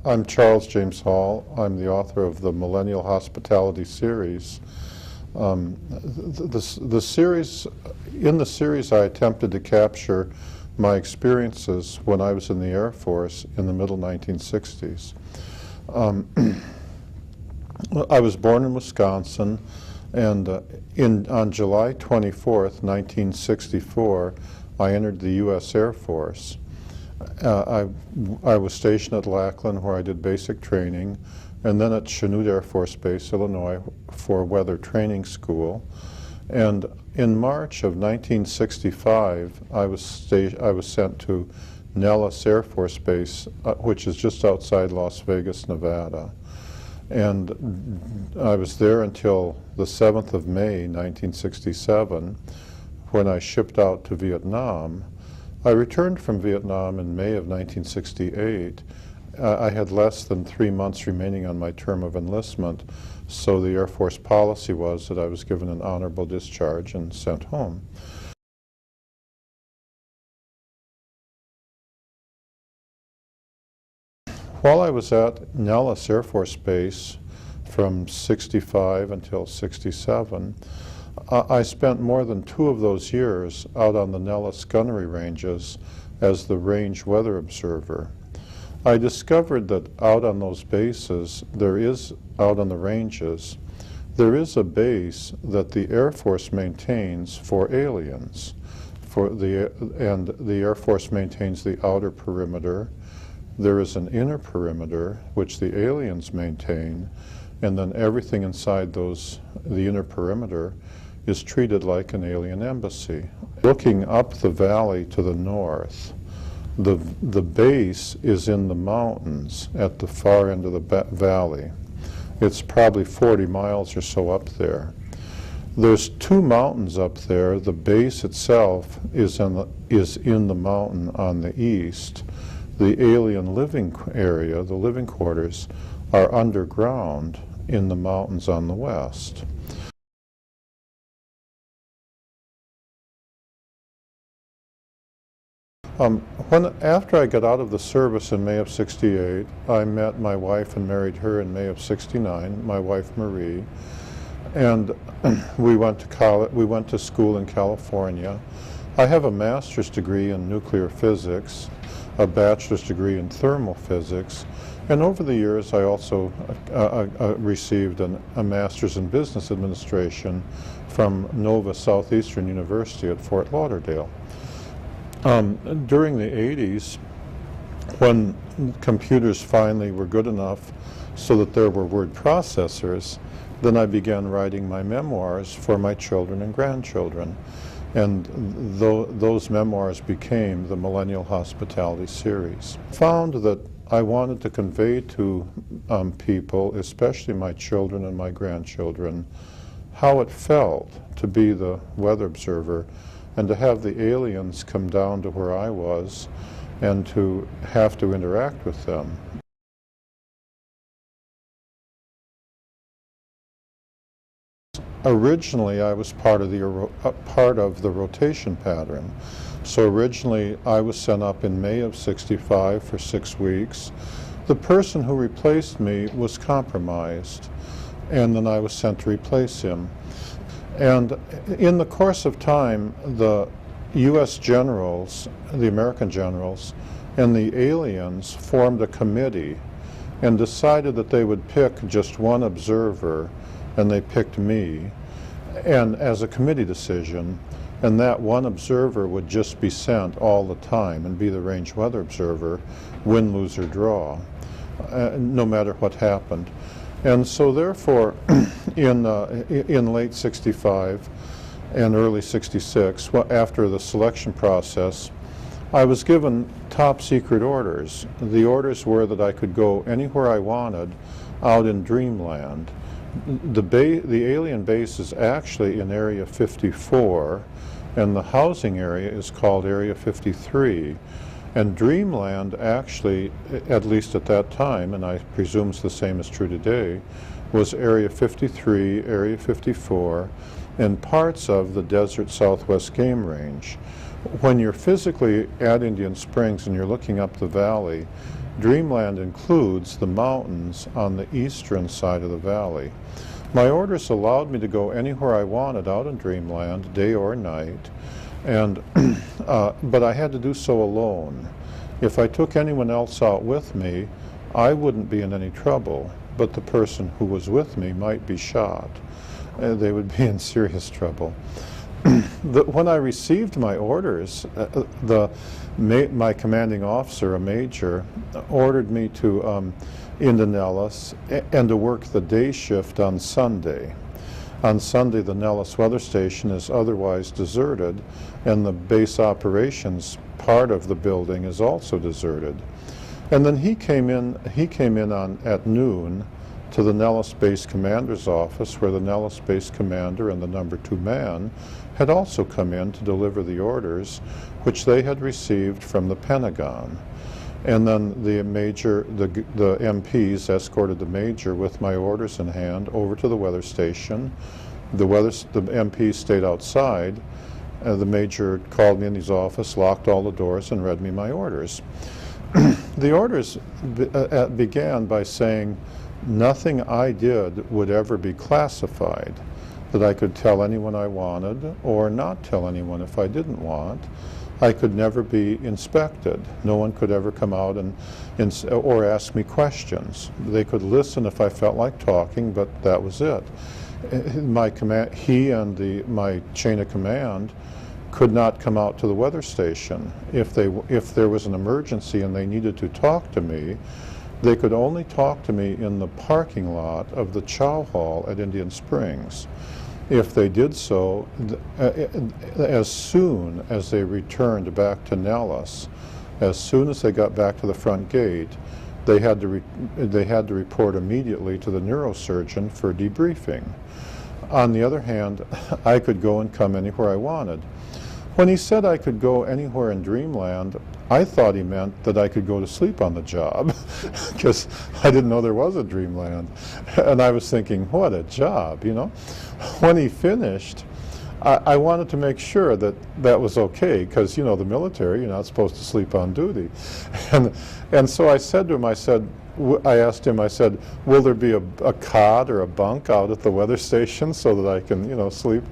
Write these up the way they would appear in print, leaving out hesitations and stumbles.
I'm Charles James Hall. I'm the author of the Millennial Hospitality series. The series, in the series, I attempted to capture my experiences when I was in the Air Force in the middle 1960s. I was born in Wisconsin, and on July 24th, 1964, I entered the U.S. Air Force. I was stationed at Lackland, where I did basic training, and then at Chanute Air Force Base, Illinois, for weather training school. And in March of 1965, I was sent to Nellis Air Force Base, which is just outside Las Vegas, Nevada. And I was there until the 7th of May, 1967, when I shipped out to Vietnam. I returned from Vietnam in May of 1968. I had less than 3 months remaining on my term of enlistment, so the Air Force policy was that I was given an honorable discharge and sent home. While I was at Nellis Air Force Base from 65 until 67, I spent more than 2 of those years out on the Nellis gunnery ranges as the range weather observer. I discovered that out on those bases, out on the ranges, there is a base that the Air Force maintains for aliens. And the Air Force maintains the outer perimeter. There is an inner perimeter, which the aliens maintain, and then everything inside the inner perimeter is treated like an alien embassy. Looking up the valley to the north, the base is in the mountains at the far end of the valley. It's probably 40 miles or so up there. There's 2 mountains up there. The base itself is in the mountain on the east. The alien living area, the living quarters, are underground in the mountains on the west. After I got out of the service in May of '68, I met my wife and married her in May of '69, my wife Marie, and we went to school in California. I have a master's degree in nuclear physics, a bachelor's degree in thermal physics, and over the years I also received a master's in business administration from Nova Southeastern University at Fort Lauderdale. During the 80s, when computers finally were good enough so that there were word processors, then I began writing my memoirs for my children and grandchildren. And those memoirs became the Millennial Hospitality series. I found that I wanted to convey to people, especially my children and my grandchildren, how it felt to be the weather observer and to have the aliens come down to where I was and to have to interact with them. Originally, I was part of the rotation pattern. So originally, I was sent up in May of '65 for 6 weeks. The person who replaced me was compromised, and then I was sent to replace him. And in the course of time, the U.S. generals, the American generals, and the aliens formed a committee and decided that they would pick just one observer, and they picked me, and as a committee decision, and that one observer would just be sent all the time and be the range weather observer, win, lose, or draw, no matter what happened. And so therefore, in late '65 and early '66, after the selection process, I was given top secret orders. The orders were that I could go anywhere I wanted out in dreamland. The alien base is actually in Area 54, and the housing area is called Area 53. And dreamland actually, at least at that time, and I presume the same is true today, was Area 53, Area 54, and parts of the Desert Southwest Game Range. When you're physically at Indian Springs and you're looking up the valley, Dreamland includes the mountains on the eastern side of the valley. My orders allowed me to go anywhere I wanted out in Dreamland, day or night, and but I had to do so alone. If I took anyone else out with me, I wouldn't be in any trouble, but the person who was with me might be shot. They would be in serious trouble. When I received my orders, my commanding officer, a major, ordered me to into Nellis and to work the day shift on Sunday. On Sunday, the Nellis weather station is otherwise deserted, and the base operations part of the building is also deserted. And then he came in at noon to the Nellis Base Commander's office, where the Nellis Base Commander and the number 2 man had also come in to deliver the orders, which they had received from the Pentagon. And then the MPs escorted the major with my orders in hand over to the weather station. The MPs stayed outside. The major called me in his office, locked all the doors, and read me my orders. The orders began by saying nothing I did would ever be classified, that I could tell anyone I wanted or not tell anyone if I didn't want. I could never be inspected. No one could ever come out or ask me questions. They could listen if I felt like talking, but that was it. He and my chain of command could not come out to the weather station. If there was an emergency and they needed to talk to me, they could only talk to me in the parking lot of the Chow Hall at Indian Springs. If they did so, as soon as they returned back to Nellis, as soon as they got back to the front gate, they had to report immediately to the neurosurgeon for debriefing. On the other hand, I could go and come anywhere I wanted. When he said I could go anywhere in Dreamland, I thought he meant that I could go to sleep on the job, because I didn't know there was a Dreamland. And I was thinking, what a job, you know? When he finished, I wanted to make sure that that was okay, because, you know, the military, you're not supposed to sleep on duty. And so I said to him, I asked him, I said, will there be a cot or a bunk out at the weather station so that I can, you know, sleep?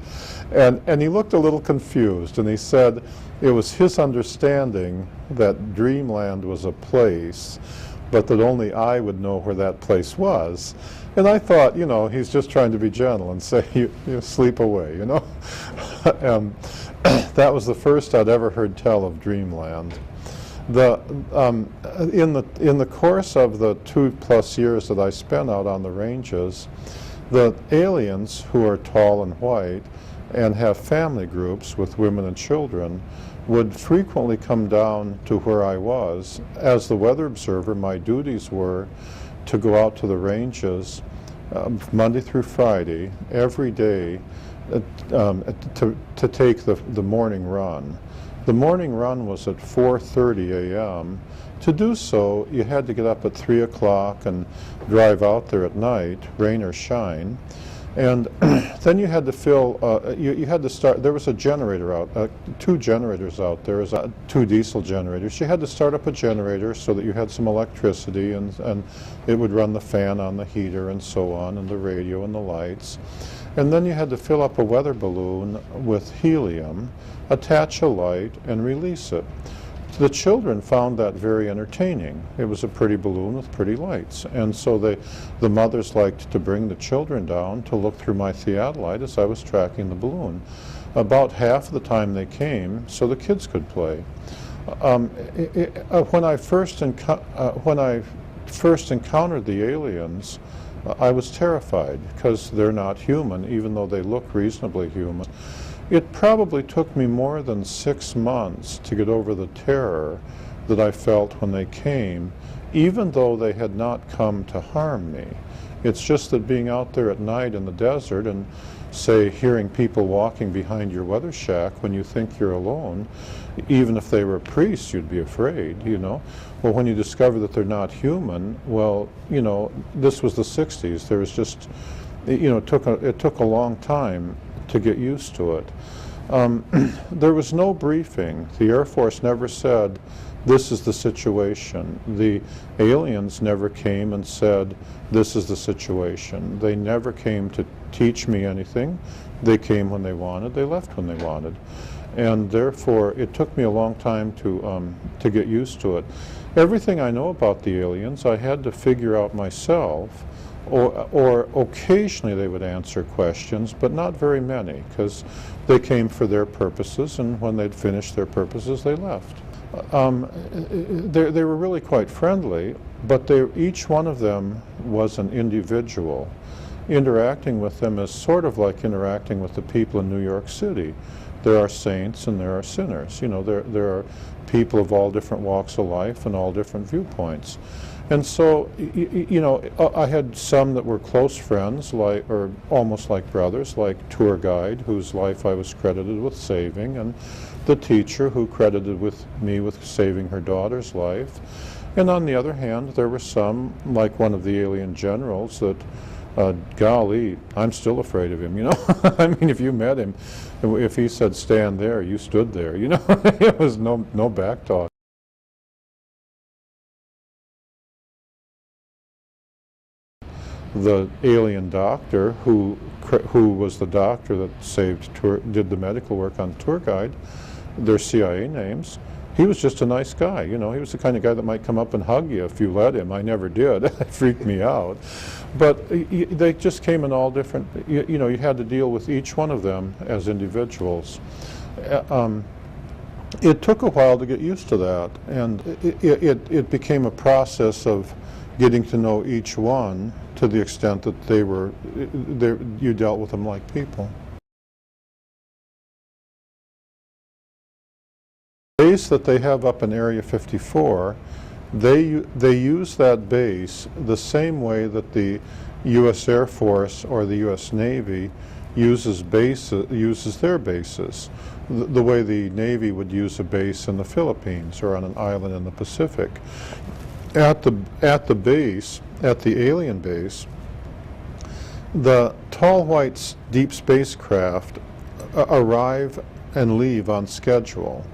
And he looked a little confused, and he said it was his understanding that Dreamland was a place, but that only I would know where that place was. And I thought, you know, he's just trying to be gentle and say, you sleep away, you know. That was the first I'd ever heard tell of Dreamland. In the course of the 2+ years that I spent out on the ranges, the aliens, who are tall and white and have family groups with women and children, would frequently come down to where I was. As the weather observer, my duties were to go out to the ranges Monday through Friday, every day, to take the morning run. The morning run was at 4:30 a.m. To do so, you had to get up at 3 o'clock and drive out there at night, rain or shine. And then you had to fill, you had to start, there was a generator out, 2 generators out there, 2 diesel generators. You had to start up a generator so that you had some electricity, and it would run the fan on the heater and so on, and the radio and the lights. And then you had to fill up a weather balloon with helium, attach a light, and release it. The children found that very entertaining. It was a pretty balloon with pretty lights. And so the mothers liked to bring the children down to look through my theodolite as I was tracking the balloon. About half of the time they came so the kids could play. When I first encountered the aliens, I was terrified, because they're not human, even though they look reasonably human. It probably took me more than 6 months to get over the terror that I felt when they came, even though they had not come to harm me. It's just that being out there at night in the desert and, say, hearing people walking behind your weather shack when you think you're alone, even if they were priests, you'd be afraid, you know. Well, when you discover that they're not human, well, you know, this was the 60s. There was just, you know, it took a long time to get used to it. There was no briefing. The Air Force never said, this is the situation. The aliens never came and said, this is the situation. They never came to teach me anything. They came when they wanted, they left when they wanted. And therefore, it took me a long time to get used to it. Everything I know about the aliens, I had to figure out myself, or occasionally they would answer questions, but not very many, because they came for their purposes, and when they'd finished their purposes, they left. They were really quite friendly, but each one of them was an individual. Interacting with them is sort of like interacting with the people in New York City. There are saints and there are sinners. You know, there are people of all different walks of life and all different viewpoints. And so, you know, I had some that were close friends, or almost like brothers, like tour guide, whose life I was credited with saving, and the teacher who credited me with saving her daughter's life. And on the other hand, there were some, like one of the alien generals, that golly, I'm still afraid of him, you know. I mean, if you met him, if he said stand there, you stood there, you know. It was no back talk. The alien doctor who was the doctor that did the medical work on the tour guide, their CIA names, he was just a nice guy, you know. He was the kind of guy that might come up and hug you if you let him. I never did. It freaked me out. But they just came in all different, you know, you had to deal with each one of them as individuals. It took a while to get used to that, and it became a process of getting to know each one to the extent that you dealt with them like people. The base that they have up in Area 54, they use that base the same way that the U.S. Air Force or the U.S. Navy uses their bases, the way the Navy would use a base in the Philippines or on an island in the Pacific. At the base, at the alien base, the tall white deep spacecraft arrive and leave on schedule.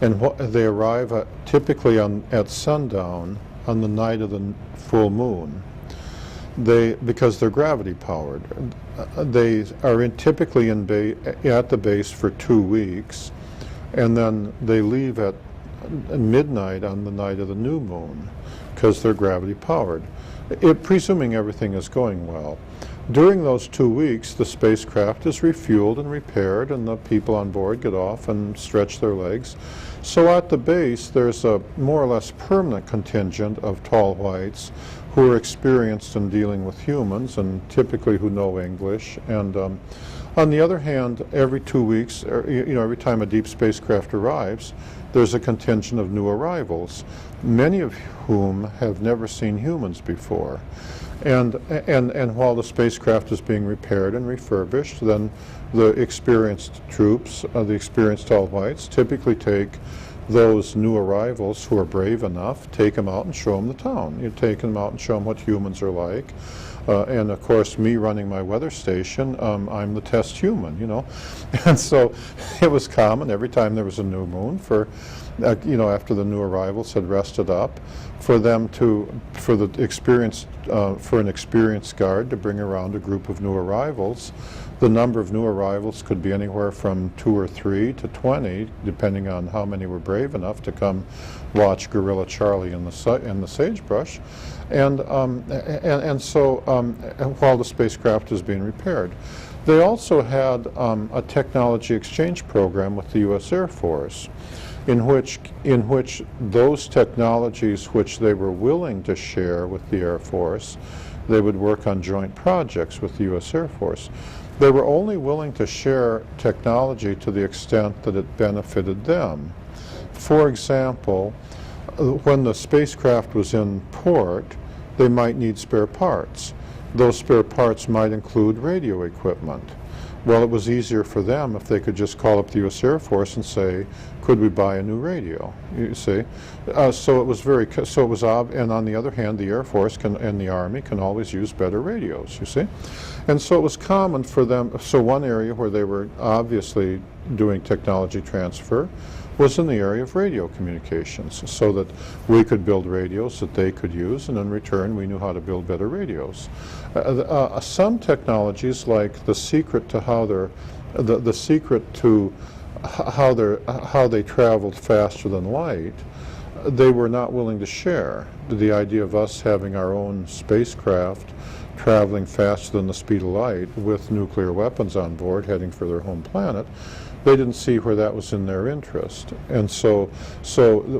And they arrive typically at sundown on the night of the full moon. Because they're gravity powered. They are typically at the base for 2 weeks, and then they leave at midnight on the night of the new moon, because they're gravity powered, presuming everything is going well. During those 2 weeks, the spacecraft is refueled and repaired, and the people on board get off and stretch their legs. So at the base, there's a more or less permanent contingent of tall whites who are experienced in dealing with humans and typically who know English. And on the other hand, every 2 weeks, every time a deep spacecraft arrives, there's a contingent of new arrivals, many of whom have never seen humans before. And while the spacecraft is being repaired and refurbished, then the experienced troops, the experienced tall whites, typically take those new arrivals who are brave enough, take them out and show them the town. You take them out and show them what humans are like. And of course, me running my weather station, I'm the test human, you know. And so it was common every time there was a new moon for, after the new arrivals had rested up, for an experienced guard to bring around a group of new arrivals. The number of new arrivals could be anywhere from 2 or 3 to 20, depending on how many were brave enough to come watch Gorilla Charlie in the sagebrush. And so while the spacecraft is being repaired. They also had a technology exchange program with the U.S. Air Force, in which those technologies which they were willing to share with the Air Force, they would work on joint projects with the U.S. Air Force. They were only willing to share technology to the extent that it benefited them. For example, when the spacecraft was in port, they might need spare parts. Those spare parts might include radio equipment. Well, it was easier for them if they could just call up the U.S. Air Force and say, could we buy a new radio, you see? So it was and on the other hand, the Air Force and the Army can always use better radios, you see? And so it was common for them, so one area where they were obviously doing technology transfer was in the area of radio communications, so that we could build radios that they could use, and in return we knew how to build better radios. Some technologies, like the secret to how the secret to how they traveled faster than light, they were not willing to share. The idea of us having our own spacecraft traveling faster than the speed of light with nuclear weapons on board heading for their home planet, they didn't see where that was in their interest. And so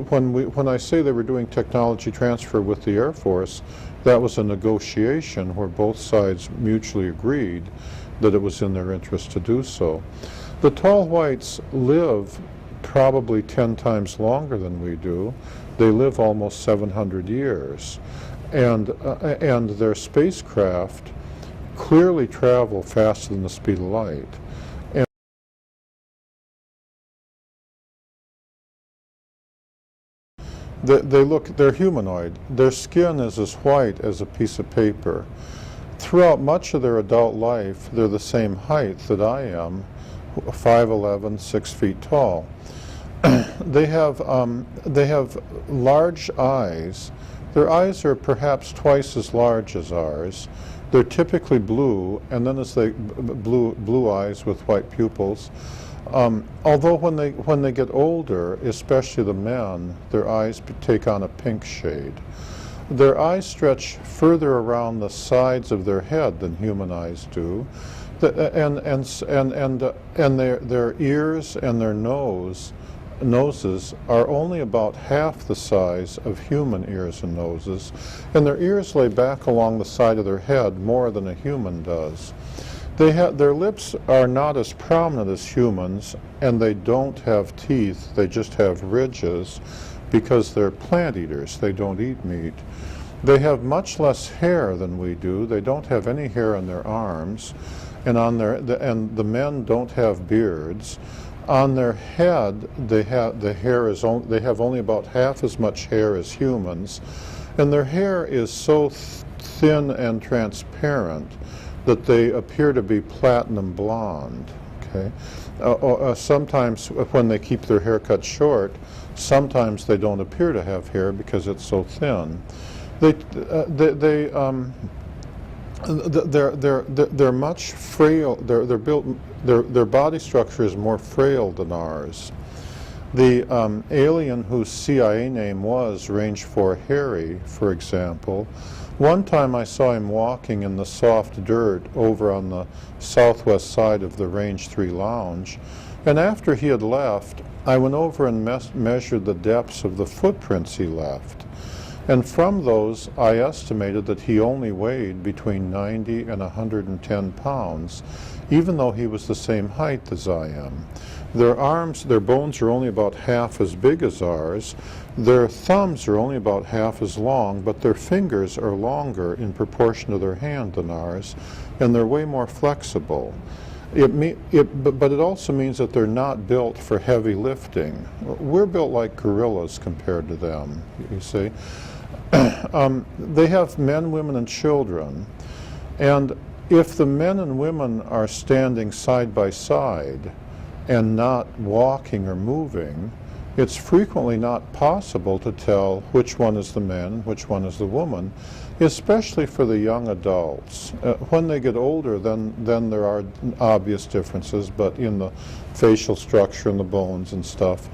when I say they were doing technology transfer with the Air Force, that was a negotiation where both sides mutually agreed that it was in their interest to do so. The tall whites live probably 10 times longer than we do. They live almost 700 years. And their spacecraft clearly travel faster than the speed of light. And they're humanoid. Their skin is as white as a piece of paper. Throughout much of their adult life, they're the same height that I am, 5'11", 6 feet tall. They have large eyes. Their eyes are perhaps twice as large as ours. They're typically blue, and then as they blue eyes with white pupils. Although when they get older, especially the men, their eyes take on a pink shade. Their eyes stretch further around the sides of their head than human eyes do, and their ears and their noses are only about half the size of human ears and noses, and their ears lay back along the side of their head more than a human does. Their lips are not as prominent as humans, and they don't have teeth, they just have ridges, because they're plant eaters, they don't eat meat. They have much less hair than we do. They don't have any hair on their arms, and the men don't have beards. On their head, they have only about half as much hair as humans, and their hair is so thin and transparent that they appear to be platinum blonde. Okay, sometimes when they keep their hair cut short, sometimes they don't appear to have hair because it's so thin. They're much frail. They're built. Their body structure is more frail than ours. The alien whose CIA name was Range 4 Harry, for example, one time I saw him walking in the soft dirt over on the southwest side of the Range 3 lounge, and after he had left, I went over and measured the depths of the footprints he left. And from those, I estimated that he only weighed between 90 and 110 pounds, even though he was the same height as I am. Their arms, their bones are only about half as big as ours. Their thumbs are only about half as long, but their fingers are longer in proportion to their hand than ours, and they're way more flexible. But it also means that they're not built for heavy lifting. We're built like gorillas compared to them, you see. They have men, women, and children, and if the men and women are standing side by side and not walking or moving, it's frequently not possible to tell which one is the man and which one is the woman, especially for the young adults. When they get older, then there are obvious differences, but in the facial structure and the bones and stuff.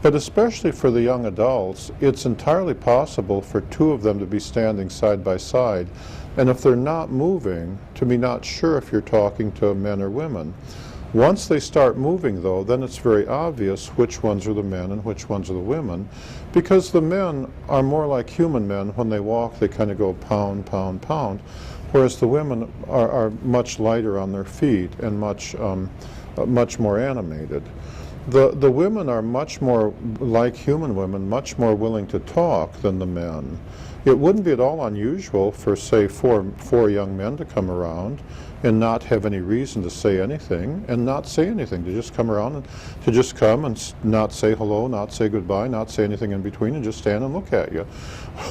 But especially for the young adults, it's entirely possible for two of them to be standing side by side, and if they're not moving, to be not sure if you're talking to men or women. Once they start moving, though, then it's very obvious which ones are the men and which ones are the women, because the men are more like human men. When they walk, they kind of go pound, pound, pound, whereas the women are much lighter on their feet and much more animated. The women are much more like human women, much more willing to talk than the men. It wouldn't be at all unusual for, say, four young men to come around and not have any reason to say anything, and not say anything, to just come around and to just come and not say hello, not say goodbye, not say anything in between, and just stand and look at you.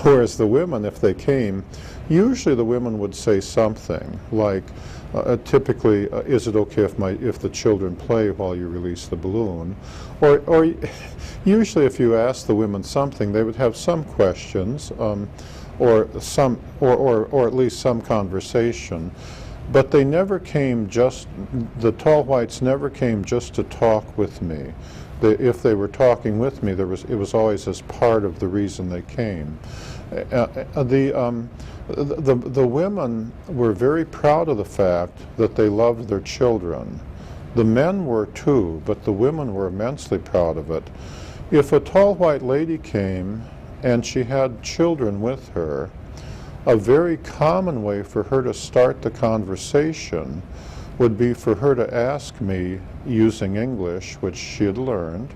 Whereas the women, if they came, usually the women would say something like, Typically, is it okay if the children play while you release the balloon? Or usually if you ask the women something, they would have some questions, or at least some conversation. But they never came the tall whites never came just to talk with me. If they were talking with me, it was always as part of the reason they came. The women were very proud of the fact that they loved their children. The men were too, but the women were immensely proud of it. If a tall white lady came and she had children with her, a very common way for her to start the conversation would be for her to ask me, using English, which she had learned,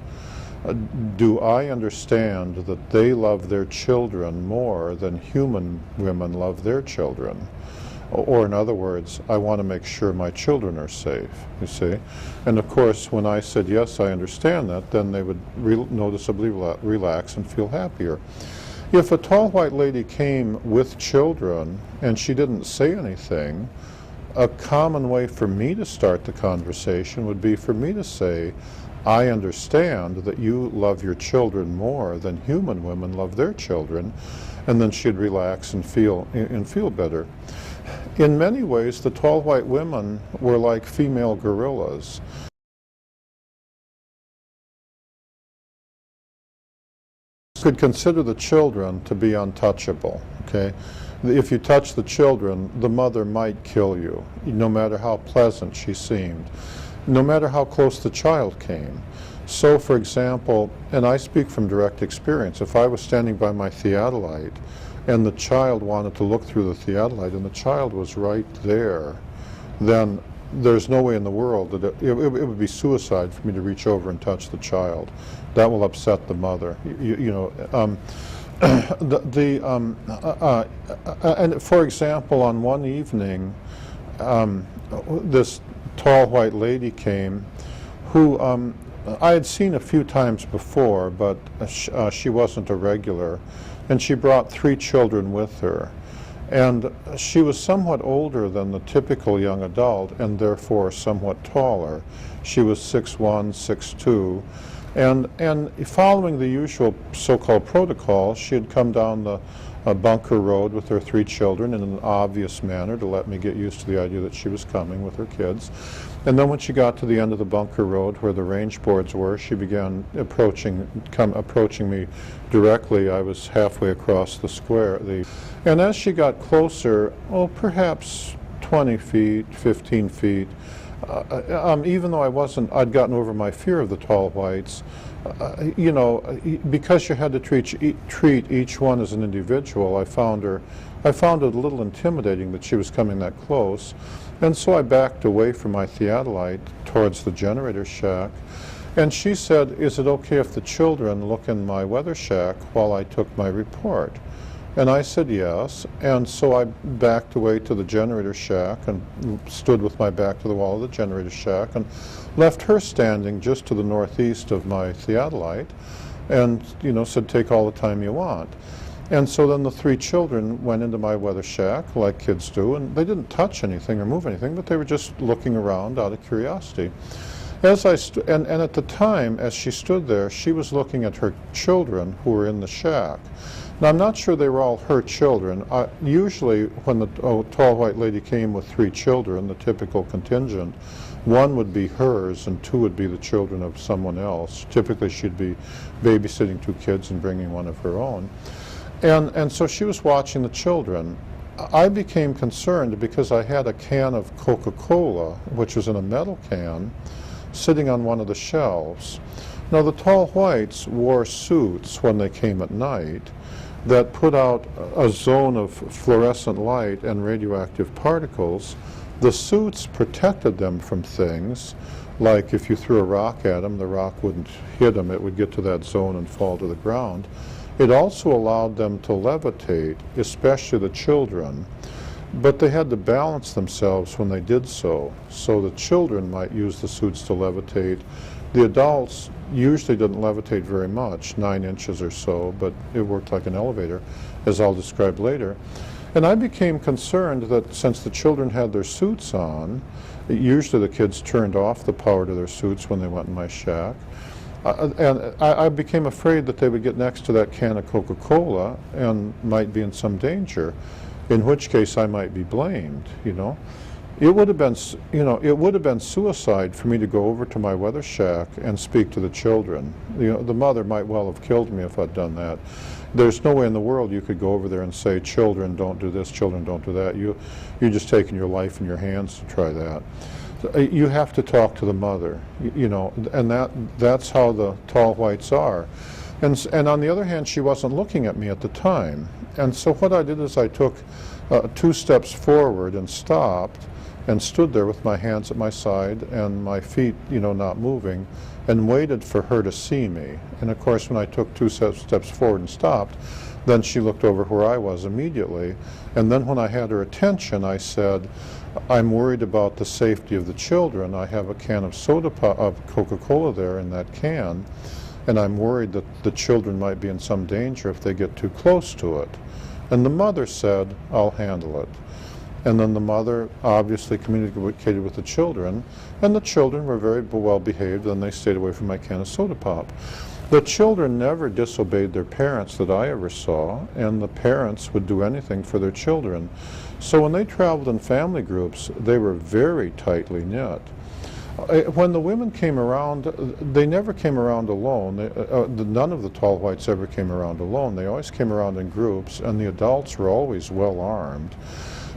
do I understand that they love their children more than human women love their children? Or in other words, I want to make sure my children are safe, you see? And of course, when I said, yes, I understand that, then they would noticeably relax and feel happier. If a tall white lady came with children and she didn't say anything, a common way for me to start the conversation would be for me to say, I understand that you love your children more than human women love their children, and then she'd relax and feel better. In many ways, the tall white women were like female gorillas. You could consider the children to be untouchable, okay? If you touch the children, the mother might kill you, no matter how pleasant she seemed, no matter how close the child came. So, for example, and I speak from direct experience, if I was standing by my theodolite and the child wanted to look through the theodolite and the child was right there, then there's no way in the world that it would be suicide for me to reach over and touch the child. That will upset the mother. And for example, on one evening, this tall white lady came who I had seen a few times before, but she wasn't a regular, and she brought 3 children with her. And she was somewhat older than the typical young adult, and therefore somewhat taller. She was 6'1", 6'2", and following the usual so-called protocol, she had come down the bunker road with her 3 children in an obvious manner to let me get used to the idea that she was coming with her kids. And then when she got to the end of the bunker road where the range boards were, she began approaching me directly. I was halfway across the square. And as she got closer, perhaps 20 feet, 15 feet, even though I'd gotten over my fear of the tall whites, because you had to treat each one as an individual, I found it a little intimidating that she was coming that close. And so I backed away from my theodolite towards the generator shack. And she said, is it okay if the children look in my weather shack while I took my report? And I said yes, and so I backed away to the generator shack and stood with my back to the wall of the generator shack and left her standing just to the northeast of my theodolite and, said, take all the time you want. And so then the 3 children went into my weather shack, like kids do, and they didn't touch anything or move anything, but they were just looking around out of curiosity. And at the time, as she stood there, she was looking at her children who were in the shack. Now, I'm not sure they were all her children. Usually, when the tall white lady came with 3 children, the typical contingent, 1 would be hers and 2 would be the children of someone else. Typically, she'd be babysitting 2 kids and bringing 1 of her own. And so she was watching the children. I became concerned because I had a can of Coca-Cola, which was in a metal can, sitting on one of the shelves. Now, the tall whites wore suits when they came at night that put out a zone of fluorescent light and radioactive particles. The suits protected them from things, like if you threw a rock at them, the rock wouldn't hit them, it would get to that zone and fall to the ground. It also allowed them to levitate, especially the children, but they had to balance themselves when they did so. So the children might use the suits to levitate. The adults usually didn't levitate very much, 9 inches or so, but it worked like an elevator, as I'll describe later. And I became concerned that since the children had their suits on, usually the kids turned off the power to their suits when they went in my shack, and I became afraid that they would get next to that can of Coca-Cola and might be in some danger, in which case I might be blamed, you know. It would have been, it would have been suicide for me to go over to my weather shack and speak to the children. You know, the mother might well have killed me if I'd done that. There's no way in the world you could go over there and say, children, don't do this, children, don't do that. You're just taking your life in your hands to try that. You have to talk to the mother, you know, and that's how the tall whites are. And on the other hand, she wasn't looking at me at the time. And so what I did is I took 2 steps forward and stopped and stood there with my hands at my side and my feet, you know, not moving, and waited for her to see me. And of course, when I took 2 steps forward and stopped, then she looked over where I was immediately. And then when I had her attention, I said, I'm worried about the safety of the children. I have a can of of Coca-Cola there in that can, and I'm worried that the children might be in some danger if they get too close to it. And the mother said, I'll handle it. And then the mother obviously communicated with the children, and the children were very well behaved, and they stayed away from my can of soda pop. The children never disobeyed their parents that I ever saw, and the parents would do anything for their children. So when they traveled in family groups, they were very tightly knit. When the women came around, they never came around alone. None of the tall whites ever came around alone. They always came around in groups, and the adults were always well armed.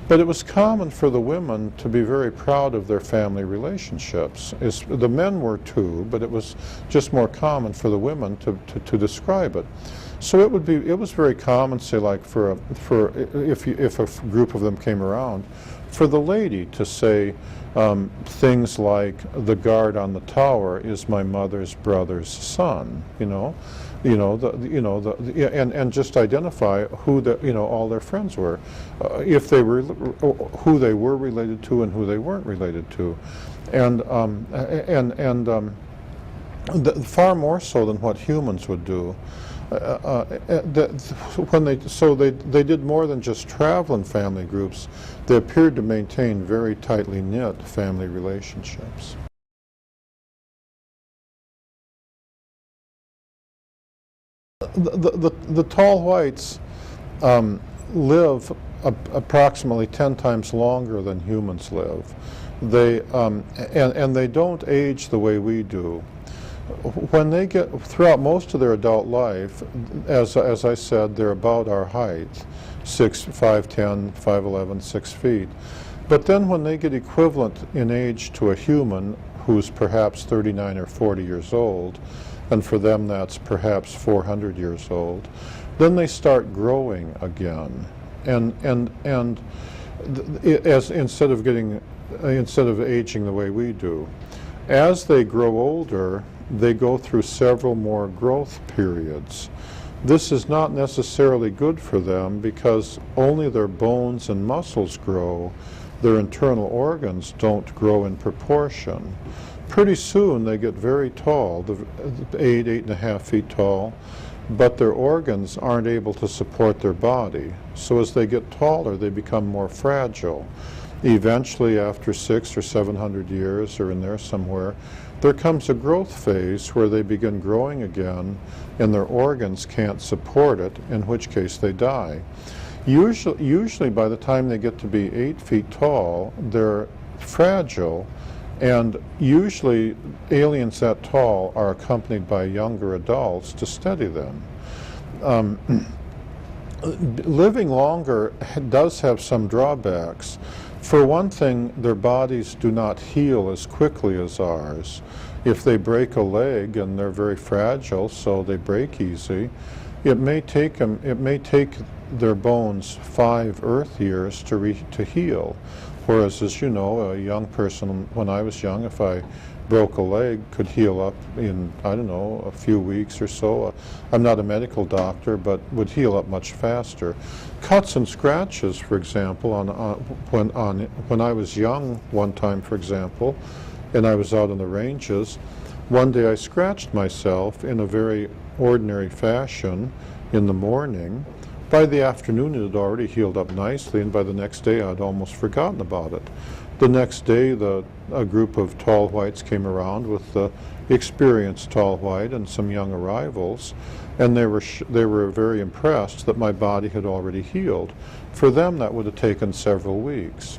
But it was common for the women to be very proud of their family relationships. The men were too, but it was just more common for the women to describe it. So it was very common, say, like if a group of them came around, for the lady to say things like, the guard on the tower is my mother's brother's son, and just identify who all their friends were, if they were, who they were related to and who they weren't related to, and far more so than what humans would do. They did more than just travel in family groups. They appeared to maintain very tightly knit family relationships. The tall whites live approximately 10 times longer than humans live. And they don't age the way we do. When they get throughout most of their adult life, as I said, they're about our height, 5'10", 5'11", 6 feet. But then when they get equivalent in age to a human who's perhaps 39 or 40 years old, and for them that's perhaps 400 years old, then they start growing again. Instead of aging the way we do. As they grow older, they go through several more growth periods. This is not necessarily good for them because only their bones and muscles grow. Their internal organs don't grow in proportion. Pretty soon they get very tall, 8.5 feet tall, but their organs aren't able to support their body. So as they get taller, they become more fragile. Eventually, after 600 or 700 years, or in there somewhere, there comes a growth phase where they begin growing again, and their organs can't support it, in which case they die. Usually by the time they get to be 8 feet tall, they're fragile, and usually aliens that tall are accompanied by younger adults to steady them. Living longer does have some drawbacks. For one thing, their bodies do not heal as quickly as ours. If they break a leg, and they're very fragile, so they break easy, it may take their bones 5 Earth years to heal. Whereas, as you know, a young person, when I was young, if I broke a leg, could heal up in, I don't know, a few weeks or so. I'm not a medical doctor, but would heal up much faster. Cuts and scratches, for example, when I was young one time, for example, and I was out on the ranges, one day I scratched myself in a very ordinary fashion in the morning, By the afternoon, it had already healed up nicely, and by the next day, I'd almost forgotten about it. The next day, a group of tall whites came around with the experienced tall white and some young arrivals, and they were very impressed that my body had already healed. For them, that would have taken several weeks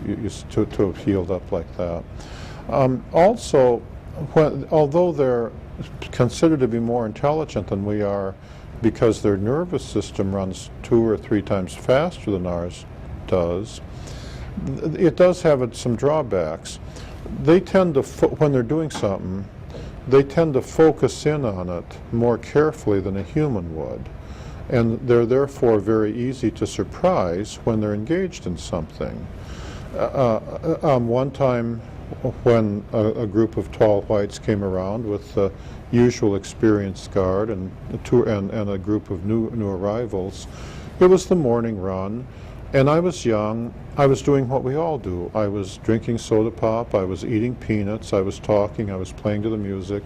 to have healed up like that. Also, although they're considered to be more intelligent than we are because their nervous system runs 2 or 3 times faster than ours does, it does have some drawbacks. They tend to, when they're doing something, they tend to focus in on it more carefully than a human would. And they're therefore very easy to surprise when they're engaged in something. One time when a group of tall whites came around with the usual experienced guard and a group of new arrivals, it was the morning run, and I was young. I was doing what we all do. I was drinking soda pop, I was eating peanuts, I was talking, I was playing to the music.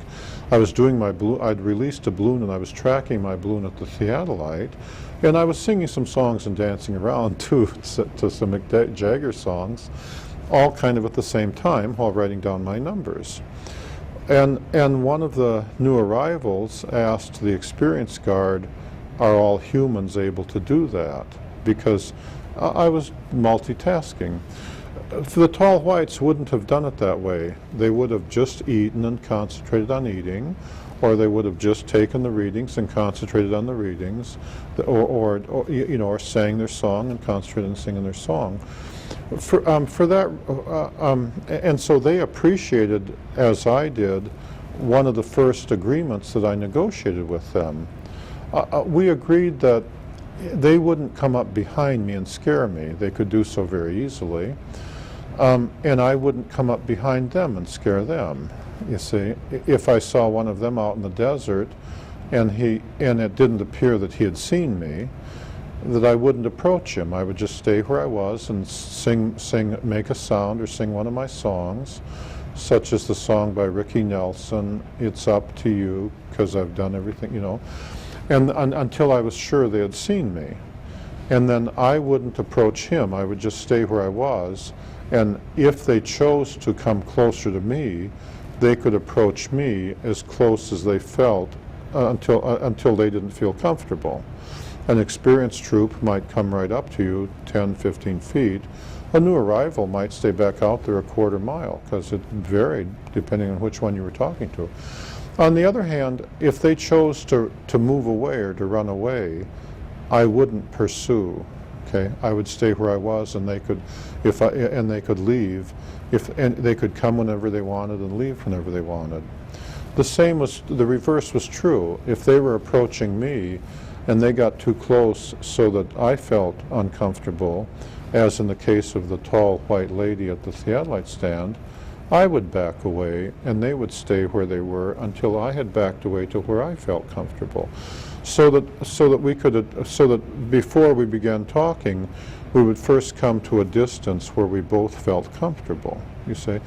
I was doing my balloon. I'd released a balloon and I was tracking my balloon at the theodolite, and I was singing some songs and dancing around too to some Mick Jagger songs, all kind of at the same time while writing down my numbers. And one of the new arrivals asked the experienced guard, are all humans able to do that? Because I was multitasking. The tall whites wouldn't have done it that way. They would have just eaten and concentrated on eating, or they would have just taken the readings and concentrated on the readings, or sang their song and concentrated on singing their song. For that, and so they appreciated, as I did, one of the first agreements that I negotiated with them. We agreed that they wouldn't come up behind me and scare me. They could do so very easily. And I wouldn't come up behind them and scare them. You see, if I saw one of them out in the desert and it didn't appear that he had seen me, that I wouldn't approach him. I would just stay where I was and make a sound or sing one of my songs, such as the song by Ricky Nelson, It's Up to You, because I've done everything, and until I was sure they had seen me. And then I wouldn't approach him. I would just stay where I was, and if they chose to come closer to me, they could approach me as close as they felt until they didn't feel comfortable. An experienced troop might come right up to you 10, 15 feet. A new arrival might stay back out there a quarter mile, because it varied depending on which one you were talking to. On the other hand, if they chose to move away or to run away, I wouldn't pursue. Okay, I would stay where I was, and they could, and they could leave, and they could come whenever they wanted and leave whenever they wanted. The reverse was true. If they were approaching me, and they got too close so that I felt uncomfortable, as in the case of the tall white lady at the theodolite stand, I would back away and they would stay where they were until I had backed away to where I felt comfortable. So that before we began talking, we would first come to a distance where we both felt comfortable, you see.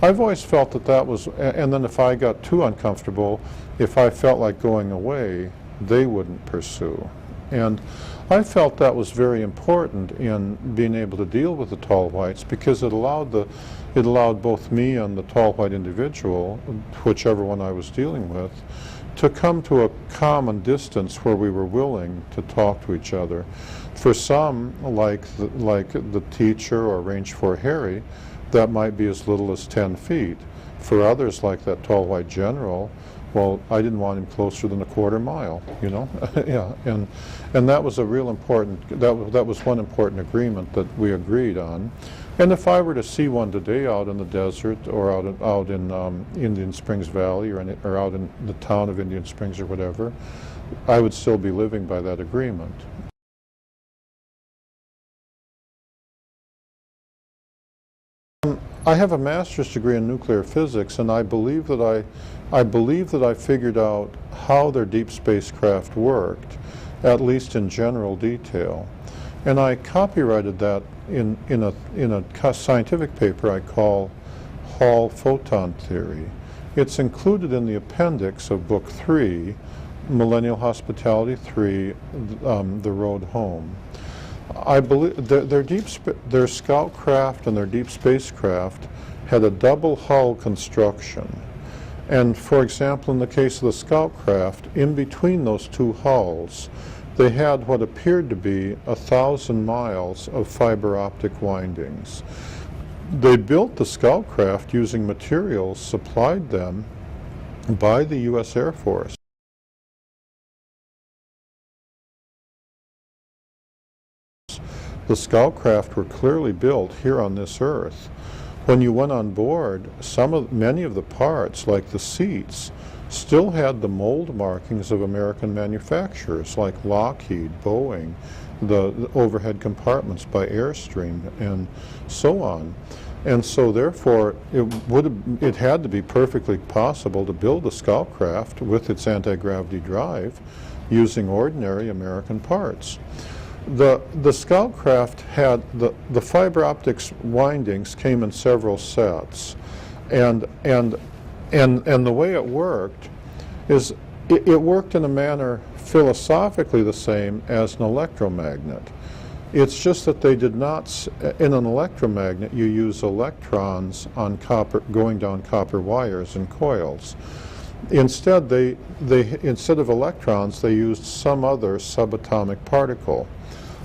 I've always felt that was, and then if I got too uncomfortable, if I felt like going away, they wouldn't pursue. And I felt that was very important in being able to deal with the tall whites, because it allowed both me and the tall white individual, whichever one I was dealing with, to come to a common distance where we were willing to talk to each other. For some, like the teacher or Range 4 Harry, that might be as little as 10 feet. For others, like that tall white general, well, I didn't want him closer than a quarter mile, yeah, and that was a real important, that was one important agreement that we agreed on. And if I were to see one today out in the desert or out in Indian Springs Valley or out in the town of Indian Springs or whatever, I would still be living by that agreement. I have a master's degree in nuclear physics, and I believe that I figured out how their deep spacecraft worked, at least in general detail. And I copyrighted that in a scientific paper I call Hall Photon Theory. It's included in the appendix of Book 3, Millennial Hospitality 3, The Road Home. I believe their scout craft and their deep spacecraft had a double hull construction. And for example, in the case of the scout craft, in between those two hulls, they had what appeared to be 1,000 miles of fiber optic windings. They built the scout craft using materials supplied them by the U.S. Air Force. The scout craft were clearly built here on this Earth. When you went on board, many of the parts, like the seats, still had the mold markings of American manufacturers like Lockheed, Boeing, the overhead compartments by Airstream, and so on. And so therefore, it had to be perfectly possible to build a scout craft with its anti-gravity drive using ordinary American parts. The scout craft had the fiber optics windings came in several sets, and the way it worked is it worked in a manner philosophically the same as an electromagnet. It's just that they did not, in an electromagnet you use electrons on going down copper wires and coils. Instead, instead of electrons, they used some other subatomic particle.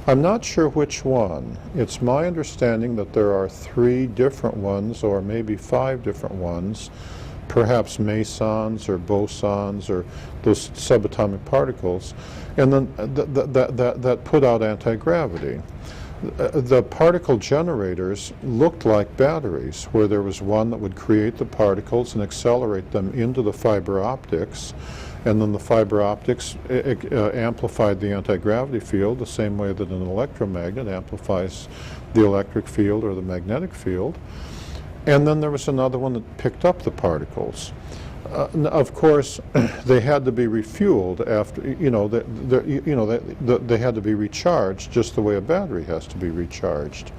I'm not sure which one. It's my understanding that there are 3 different ones, or maybe 5 different ones, perhaps mesons or bosons or those subatomic particles, and then that put out anti-gravity. The particle generators looked like batteries, where there was one that would create the particles and accelerate them into the fiber optics, and then the fiber optics amplified the anti-gravity field the same way that an electromagnet amplifies the electric field or the magnetic field. And then there was another one that picked up the particles. Of course, they had to be refueled after, they had to be recharged just the way a battery has to be recharged.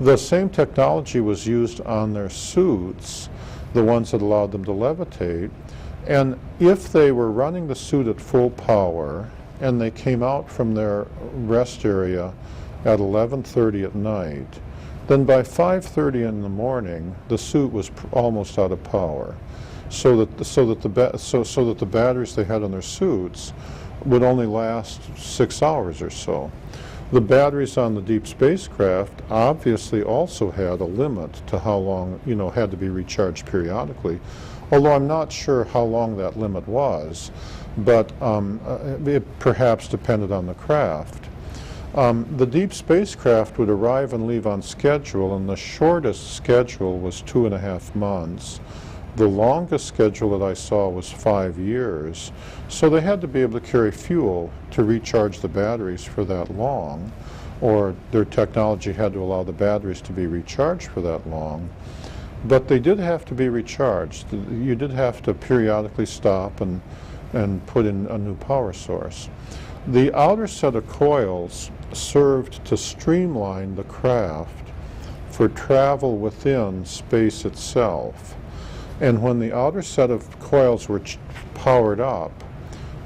The same technology was used on their suits, the ones that allowed them to levitate. And if they were running the suit at full power and they came out from their rest area at 11:30 at night, then by 5:30 in the morning, the suit was almost out of power. So that the batteries they had on their suits would only last 6 hours or so. The batteries on the deep spacecraft obviously also had a limit to how long, had to be recharged periodically. Although I'm not sure how long that limit was, but it perhaps depended on the craft. The deep spacecraft would arrive and leave on schedule, and the shortest schedule was 2.5 months. The longest schedule that I saw was 5 years. So they had to be able to carry fuel to recharge the batteries for that long, or their technology had to allow the batteries to be recharged for that long. But they did have to be recharged. You did have to periodically stop and put in a new power source. The outer set of coils served to streamline the craft for travel within space itself. And when the outer set of coils were powered up,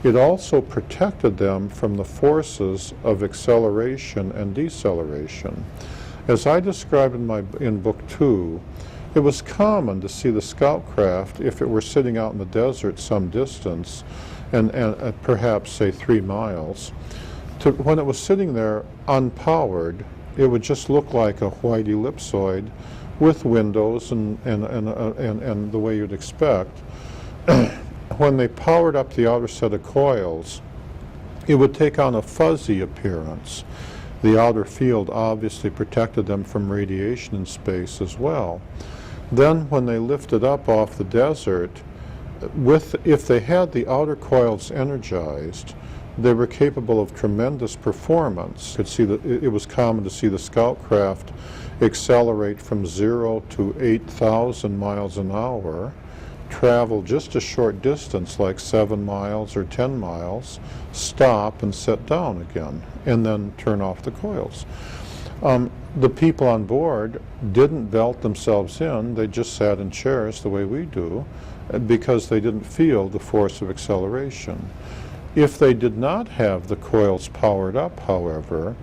it also protected them from the forces of acceleration and deceleration. As I described in Book 2, it was common to see the scout craft, if it were sitting out in the desert some distance, and perhaps say 3 miles, when it was sitting there unpowered, it would just look like a white ellipsoid with windows and the way you'd expect. When they powered up the outer set of coils, it would take on a fuzzy appearance. The outer field obviously protected them from radiation in space as well. Then when they lifted up off the desert, if they had the outer coils energized, they were capable of tremendous performance. It was common to see the scout craft accelerate from 0 to 8,000 miles an hour, travel just a short distance, like 7 miles or 10 miles, stop and set down again, and then turn off the coils. The people on board didn't belt themselves in, they just sat in chairs the way we do, because they didn't feel the force of acceleration. If they did not have the coils powered up, however,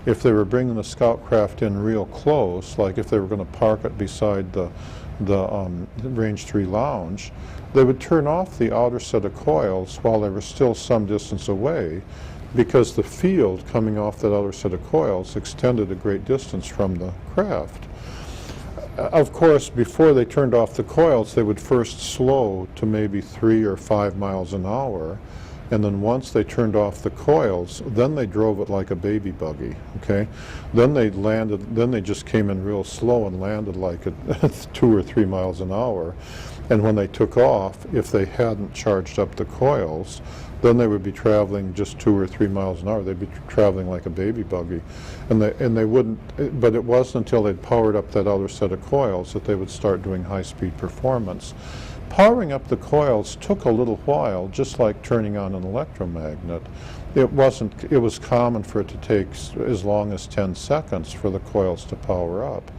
if they were bringing the scout craft in real close, like if they were going to park it beside the Range 3 lounge, they would turn off the outer set of coils while they were still some distance away, because the field coming off that outer set of coils extended a great distance from the craft. Of course, before they turned off the coils, they would first slow to maybe 3 or 5 miles an hour, and then once they turned off the coils, then they drove it like a baby buggy, okay? Then they just came in real slow and landed like at 2 or 3 miles an hour. And when they took off, if they hadn't charged up the coils, then they would be traveling just 2 or 3 miles an hour. They'd be traveling like a baby buggy. And they wouldn't, but it wasn't until they'd powered up that other set of coils that they would start doing high-speed performance. Powering up the coils took a little while, just like turning on an electromagnet. It was common for it to take as long as 10 seconds for the coils to power up.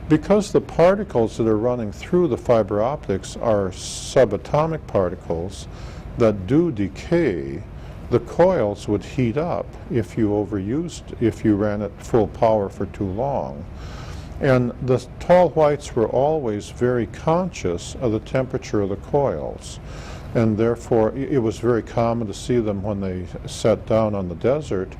Because the particles that are running through the fiber optics are subatomic particles that do decay, the coils would heat up if you ran at full power for too long. And the tall whites were always very conscious of the temperature of the coils. And therefore, it was very common to see them when they sat down on the desert,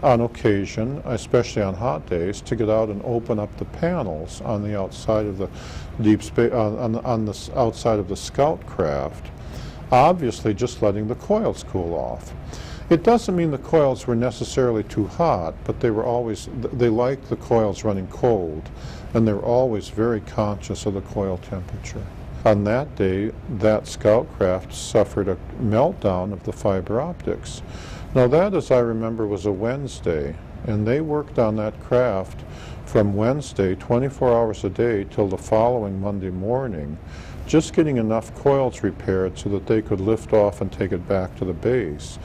on occasion, especially on hot days, to get out and open up the panels on the outside of the deep space, on the outside of the scout craft, obviously just letting the coils cool off. It doesn't mean the coils were necessarily too hot, but they liked the coils running cold, and they were always very conscious of the coil temperature. On that day, that scout craft suffered a meltdown of the fiber optics. Now that, as I remember, was a Wednesday, and they worked on that craft from Wednesday, 24 hours a day, till the following Monday morning, just getting enough coils repaired so that they could lift off and take it back to the base.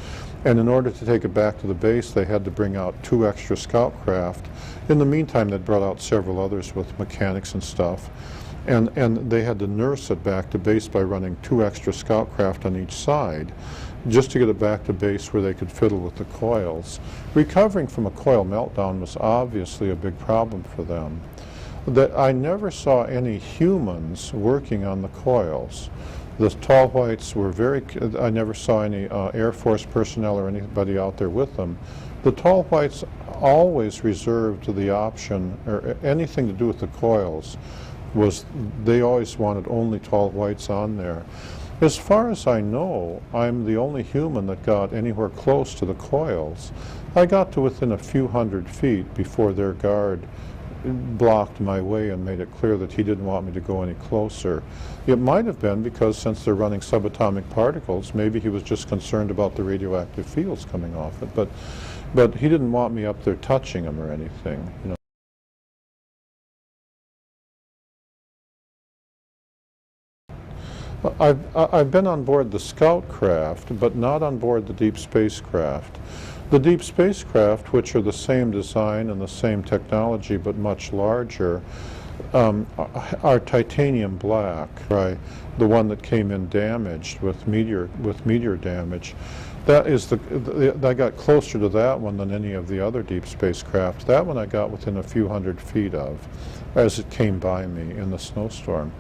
And in order to take it back to the base, they had to bring out 2 extra scout craft. In the meantime, they'd brought out several others with mechanics and stuff. And they had to nurse it back to base by running 2 extra scout craft on each side, just to get it back to base where they could fiddle with the coils. Recovering from a coil meltdown was obviously a big problem for them. I never saw any humans working on the coils. The tall whites were I never saw any Air Force personnel or anybody out there with them. The tall whites always reserved the option, or anything to do with the coils, they always wanted only tall whites on there. As far as I know, I'm the only human that got anywhere close to the coils. I got to within a few hundred feet before their guard blocked my way and made it clear that he didn't want me to go any closer. It might have been because, since they're running subatomic particles, maybe he was just concerned about the radioactive fields coming off it, but he didn't want me up there touching them or anything, you know. I've been on board the scout craft, but not on board the deep spacecraft. The deep spacecraft, which are the same design and the same technology but much larger, are titanium black, right? The one that came in damaged with meteor damage. That is I got closer to that one than any of the other deep spacecraft. That one I got within a few hundred feet of as it came by me in the snowstorm.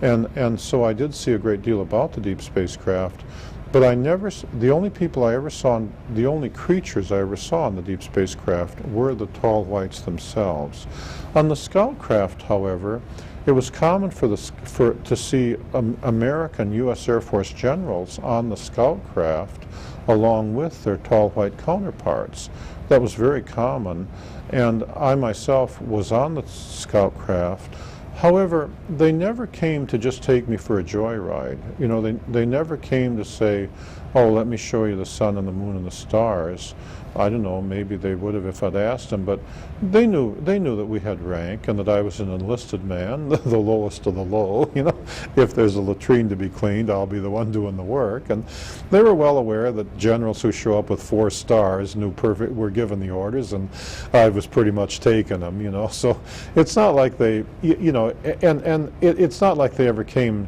And so I did see a great deal about the deep spacecraft, but the only creatures I ever saw in the deep spacecraft were the tall whites themselves. On the scout craft, however, it was common to see American U.S. Air Force generals on the scout craft along with their tall white counterparts. That was very common, and I myself was on the scout craft. However, they never came to just take me for a joyride. You know, they never came to say, oh, let me show you the sun and the moon and the stars. I don't know, maybe they would have if I'd asked them, but they knew that we had rank and that I was an enlisted man, the lowest of the low. You know, if there's a latrine to be cleaned, I'll be the one doing the work. And they were well aware that generals who show up with 4 stars were given the orders, and I was pretty much taking them. You know, so it's not like they, you know, and it's not like they ever came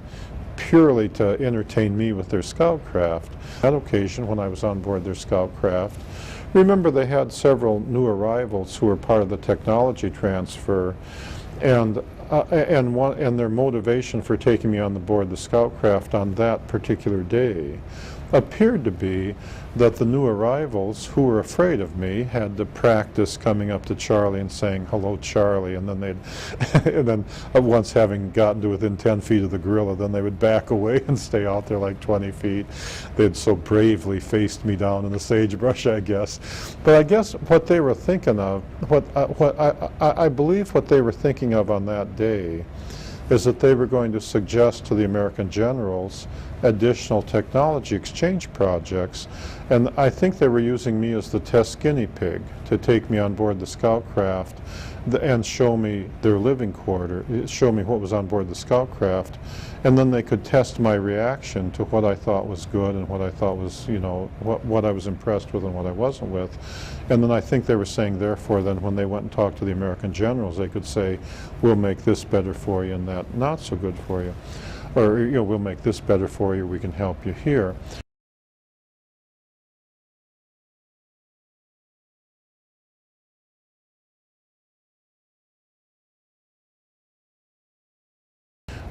purely to entertain me with their scout craft. On that occasion, when I was on board their scout craft, remember they had several new arrivals who were part of the technology transfer, and their motivation for taking me on board the scout craft on that particular day appeared to be that the new arrivals who were afraid of me had to practice coming up to Charlie and saying, "Hello, Charlie," and then and then once having gotten to within 10 feet of the gorilla, then they would back away and stay out there like 20 feet. They'd so bravely faced me down in the sagebrush, I guess. But I guess what they were thinking of, I believe what they were thinking of on that day is that they were going to suggest to the American generals additional technology exchange projects, and I think they were using me as the test guinea pig to take me on board the scout craft and show me their living quarter, show me what was on board the scout craft, and then they could test my reaction to what I thought was good and what I thought was, you know, what I was impressed with and what I wasn't with. And then I think they were saying, therefore, then when they went and talked to the American generals, they could say, "We'll make this better for you and that not so good for you." Or, you know, "We'll make this better for you, we can help you here."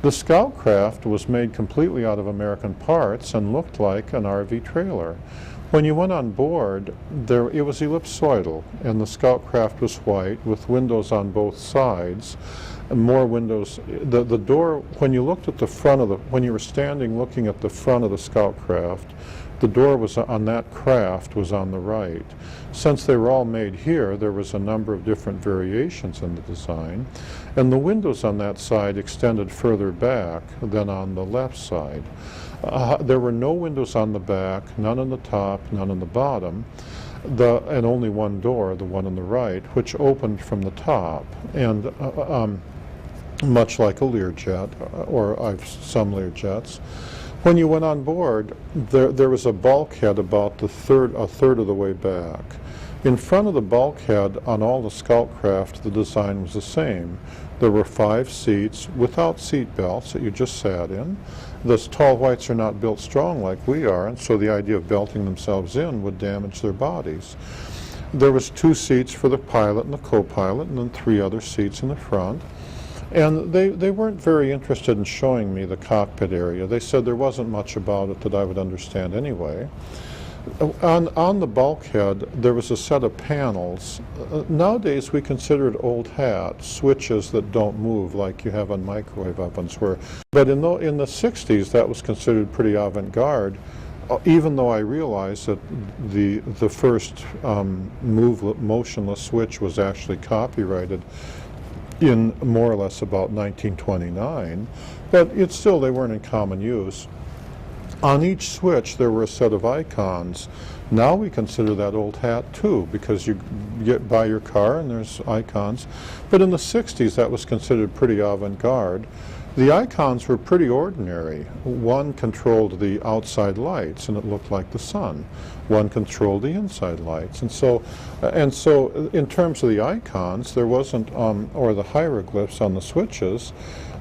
The scout craft was made completely out of American parts and looked like an RV trailer. When you went on board, it was ellipsoidal, and the scout craft was white with windows on both sides. More windows. The door, when you looked at the front of when you were standing looking at the front of the scout craft, the door was on that craft was on the right. Since they were all made here, there was a number of different variations in the design, and the windows on that side extended further back than on the left side. There were no windows on the back, none on the top, none on the bottom, and only one door, the one on the right, which opened from the top, and much like a Learjet, or some Learjets. When you went on board, there was a bulkhead about a third of the way back. In front of the bulkhead on all the scout craft, the design was the same. There were 5 seats without seat belts that you just sat in. The tall whites are not built strong like we are, and so the idea of belting themselves in would damage their bodies. There was 2 seats for the pilot and the co-pilot, and then 3 other seats in the front. And they weren't very interested in showing me the cockpit area. They said there wasn't much about it that I would understand anyway. On the bulkhead, there was a set of panels. Nowadays, we consider it old hat, switches that don't move like you have on microwave ovens. But in the 60s, that was considered pretty avant-garde, even though I realized that the first motionless switch was actually copyrighted in more or less about 1929, but they weren't in common use. On each switch there were a set of icons. Now we consider that old hat too, because you buy your car and there's icons. But in the 60s that was considered pretty avant-garde. The icons were pretty ordinary. One controlled the outside lights and it looked like the sun. One controlled the inside lights. And so in terms of the icons, there wasn't, or the hieroglyphs on the switches,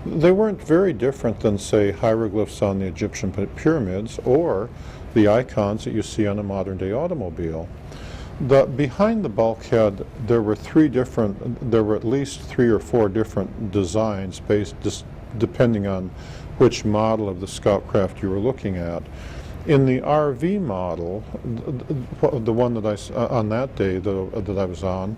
they weren't very different than, say, hieroglyphs on the Egyptian pyramids or the icons that you see on a modern-day automobile. Behind the bulkhead, there were at least 3 or 4 different designs depending on which model of the scout craft you were looking at. In the RV model, the one that on that day that I was on,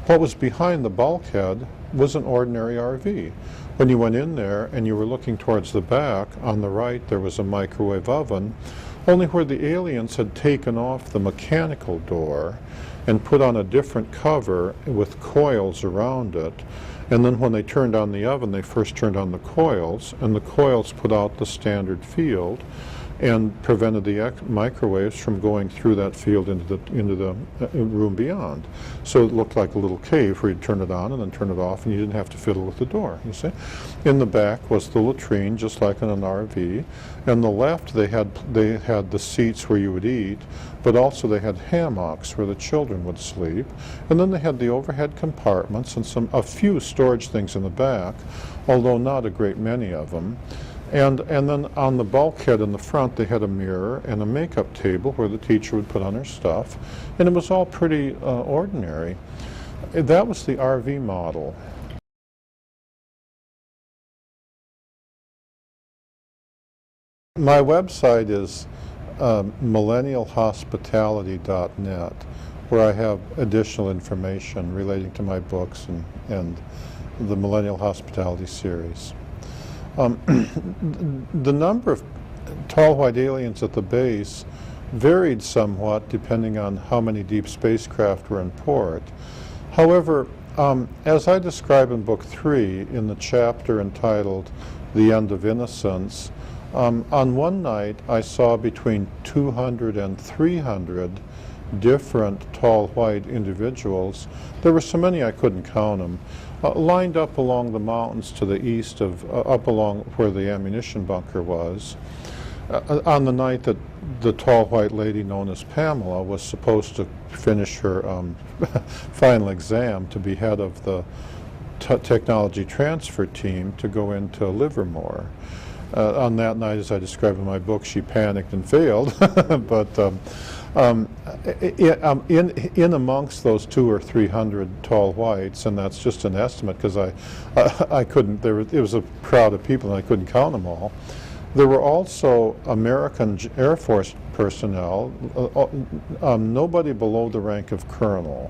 what was behind the bulkhead was an ordinary RV. When you went in there and you were looking towards the back, on the right there was a microwave oven, only where the aliens had taken off the mechanical door and put on a different cover with coils around it. And then when they turned on the oven, they first turned on the coils, and the coils put out the standard field and prevented the microwaves from going through that field into the room beyond. So it looked like a little cave where you'd turn it on and then turn it off, and you didn't have to fiddle with the door, you see. In the back was the latrine, just like in an RV. On the left, they had the seats where you would eat, but also they had hammocks where the children would sleep. And then they had the overhead compartments and a few storage things in the back, although not a great many of them. And then on the bulkhead in the front, they had a mirror and a makeup table where the teacher would put on her stuff, and it was all pretty ordinary. That was the RV model. My website is millennialhospitality.net, where I have additional information relating to my books and the Millennial Hospitality series. The number of tall white aliens at the base varied somewhat depending on how many deep spacecraft were in port. However, as I describe in Book 3 in the chapter entitled The End of Innocence, on one night I saw between 200 and 300 different tall white individuals. There were so many I couldn't count them. Lined up along the mountains to the east of, up along where the ammunition bunker was. On the night that the tall white lady known as Pamela was supposed to finish her final exam to be head of the technology transfer team to go into Livermore. On that night, as I describe in my book, she panicked and failed, but in amongst those 200 or 300 tall whites, and that's just an estimate because I couldn't, it was a crowd of people and I couldn't count them all. There were also American Air Force personnel, nobody below the rank of colonel.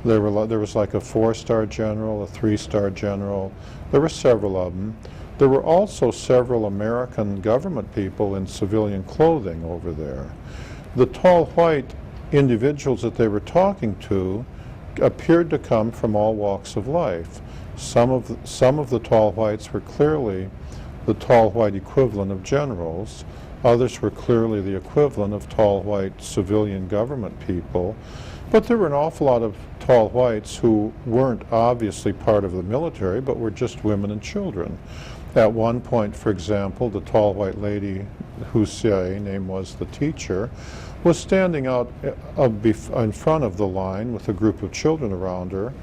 There was like a 4-star general, a 3-star general. There were several of them. There were also several American government people in civilian clothing over there. The tall white individuals that they were talking to appeared to come from all walks of life. Some of the tall whites were clearly the tall white equivalent of generals. Others were clearly the equivalent of tall white civilian government people. But there were an awful lot of tall whites who weren't obviously part of the military, but were just women and children. At one point, for example, the tall white lady whose CIA name was the teacher was standing out in front of the line with a group of children around her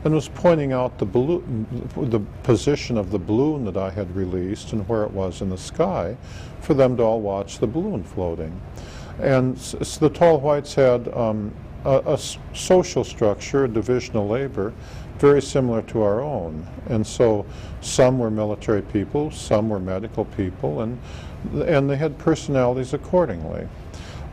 and was pointing out the position of the balloon that I had released and where it was in the sky for them to all watch the balloon floating. And so the tall whites had a social structure, a division of labor, very similar to our own. And so some were military people, some were medical people, and they had personalities accordingly.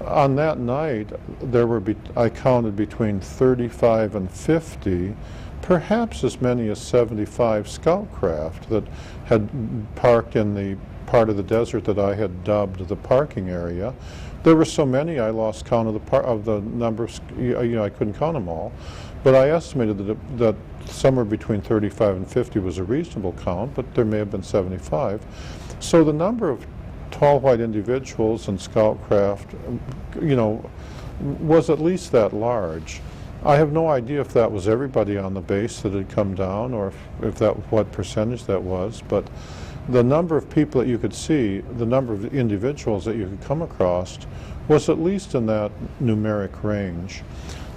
On that night, there were, I counted between 35 and 50, perhaps as many as 75 scout craft that had parked in the part of the desert that I had dubbed the parking area. There were so many I lost count of the number of, I couldn't count them all. But I estimated that somewhere between 35 and 50 was a reasonable count, but there may have been 75. So the number of tall white individuals and scout craft, was at least that large. I have no idea if that was everybody on the base that had come down or if what percentage that was, but the number of people that you could see, the number of individuals that you could come across was at least in that numeric range.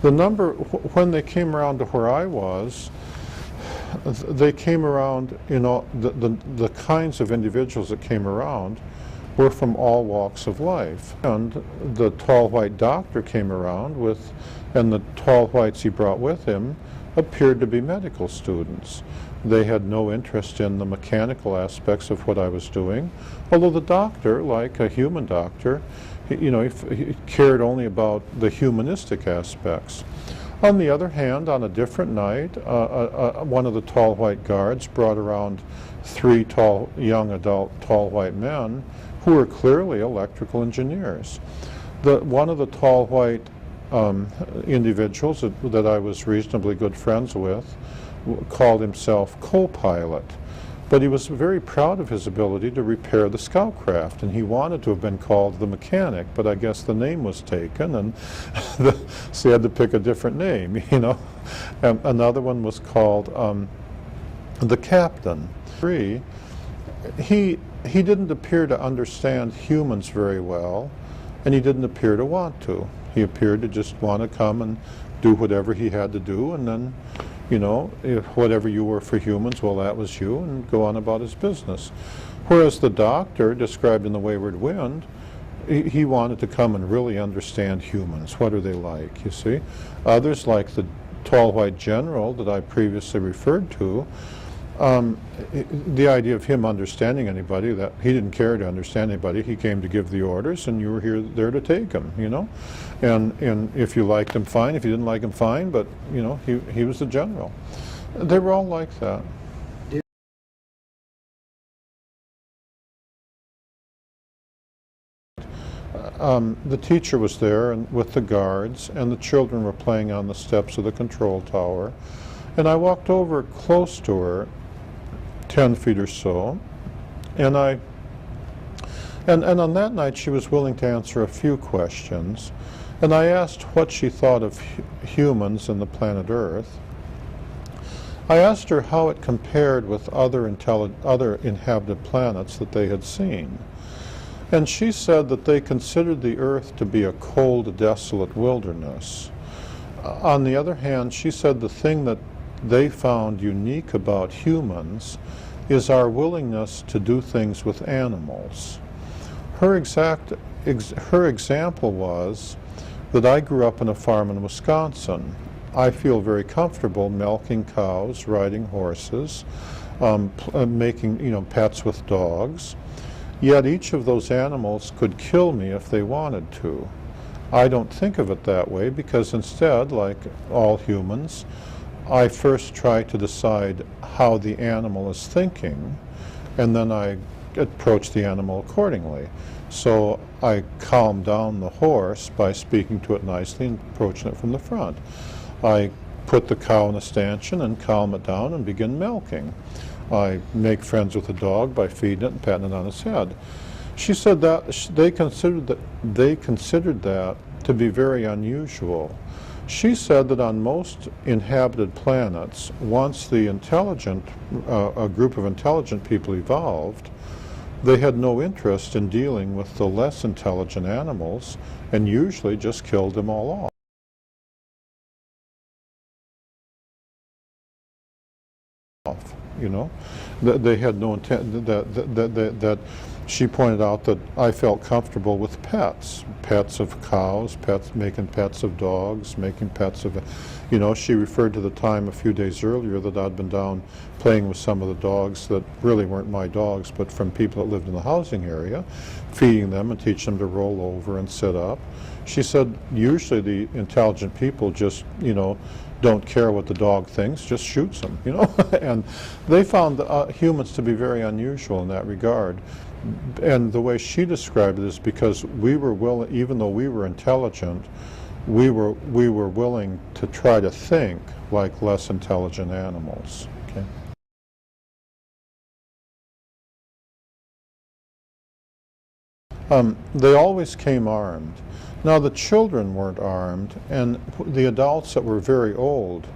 The number, when they came around to where I was, they came around, the kinds of individuals that came around were from all walks of life. And the tall white doctor came around and the tall whites he brought with him appeared to be medical students. They had no interest in the mechanical aspects of what I was doing, although the doctor, like a human doctor, he cared only about the humanistic aspects. On the other hand, on a different night, one of the tall white guards brought around 3 young adult tall white men who were clearly electrical engineers. One of the tall white individuals that I was reasonably good friends with called himself co-pilot, but he was very proud of his ability to repair the scout craft, and he wanted to have been called the mechanic, but I guess the name was taken, and so he had to pick a different name, And another one was called the captain. He didn't appear to understand humans very well, and he didn't appear to want to. He appeared to just want to come and do whatever he had to do, and then if whatever you were for humans, well, that was you, and go on about his business. Whereas the doctor, described in The Wayward Wind, he wanted to come and really understand humans. What are they like, you see? Others, like the tall white general that I previously referred to, the idea of him understanding anybody, that he didn't care to understand anybody, he came to give the orders and you were there to take them, you know? And if you liked him, fine. If you didn't like him, fine, but, you know, he was the general. They were all like that. The teacher was there and with the guards, and the children were playing on the steps of the control tower. And I walked over close to her, 10 feet or so, and on that night she was willing to answer a few questions. And I asked what she thought of humans and the planet Earth. I asked her how it compared with other inhabited planets that they had seen. And she said that they considered the Earth to be a cold, desolate wilderness. On the other hand, she said the thing that they found unique about humans is our willingness to do things with animals. Her example was that I grew up on a farm in Wisconsin. I feel very comfortable milking cows, riding horses, making, you know, pets with dogs. Yet each of those animals could kill me if they wanted to. I don't think of it that way because instead, like all humans, I first try to decide how the animal is thinking, and then I approach the animal accordingly. So I calm down the horse by speaking to it nicely and approaching it from the front. I put the cow in a stanchion and calm it down and begin milking. I make friends with the dog by feeding it and patting it on its head. She said that they considered that to be very unusual. She said that on most inhabited planets, once the a group of intelligent people evolved, they had no interest in dealing with the less intelligent animals and usually just killed them all off. You know, they had no intent. That she pointed out that I felt comfortable with pets of cows, making pets of dogs, making pets of, you know. She referred to the time a few days earlier that I'd been down playing with some of the dogs that really weren't my dogs, but from people that lived in the housing area, feeding them and teaching them to roll over and sit up. She said usually the intelligent people just, you know, don't care what the dog thinks, just shoots them, you know. And they found humans to be very unusual in that regard. And the way she described it is because we were willing, even though we were intelligent, we were willing to try to think like less intelligent animals. Okay. They always came armed. Now the children weren't armed, and the adults that were very old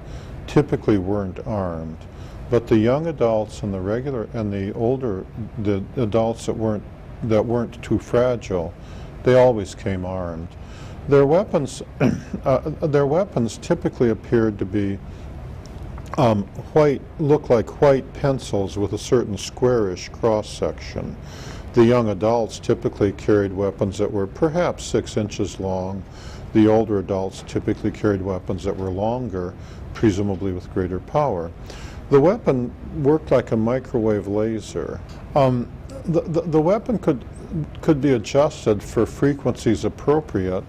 typically weren't armed. But the young adults and the adults that weren't too fragile, they always came armed. Their weapons typically appeared to be look like white pencils with a certain squarish cross section. The young adults typically carried weapons that were perhaps 6 inches long. The older adults typically carried weapons that were longer, presumably with greater power. The weapon worked like a microwave laser. The weapon could be adjusted for frequencies appropriate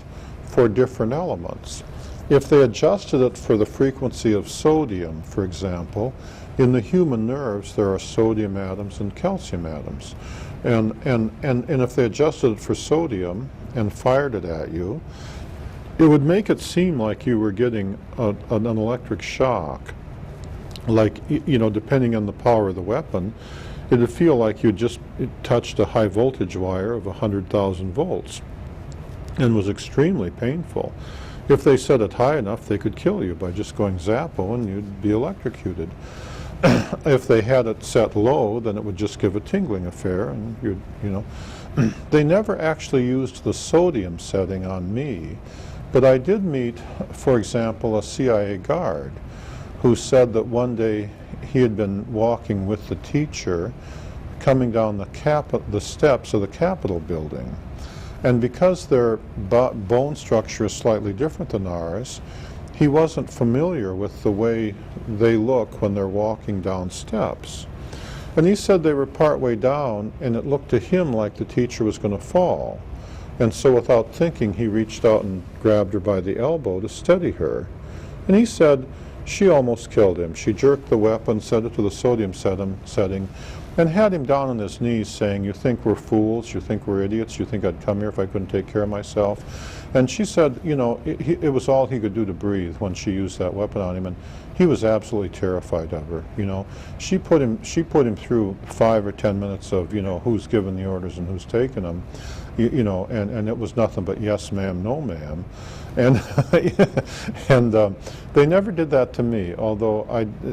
for different elements. If they adjusted it for the frequency of sodium, for example, in the human nerves there are sodium atoms and calcium atoms. And if they adjusted it for sodium and fired it at you, it would make it seem like you were getting an electric shock. Like, you know, depending on the power of the weapon, it would feel like you just touched a high voltage wire of 100,000 volts and was extremely painful. If they set it high enough, they could kill you by just going zappo and you'd be electrocuted. If they had it set low, then it would just give a tingling affair, and you know. They never actually used the sodium setting on me, but I did meet, for example, a CIA guard who said that one day he had been walking with the teacher, coming down the steps of the Capitol building. And because their bone structure is slightly different than ours, he wasn't familiar with the way they look when they're walking down steps. And he said they were partway down, and it looked to him like the teacher was going to fall. And so without thinking, he reached out and grabbed her by the elbow to steady her. And he said she almost killed him. She jerked the weapon, set it to the sodium setting, and had him down on his knees saying, "You think we're fools? You think we're idiots? You think I'd come here if I couldn't take care of myself?" And she said, you know, it was all he could do to breathe when she used that weapon on him, and he was absolutely terrified of her. You know, she put him through 5 or 10 minutes of, you know, who's giving the orders and who's taking them, you know, and it was nothing but yes ma'am, no ma'am. And and they never did that to me, although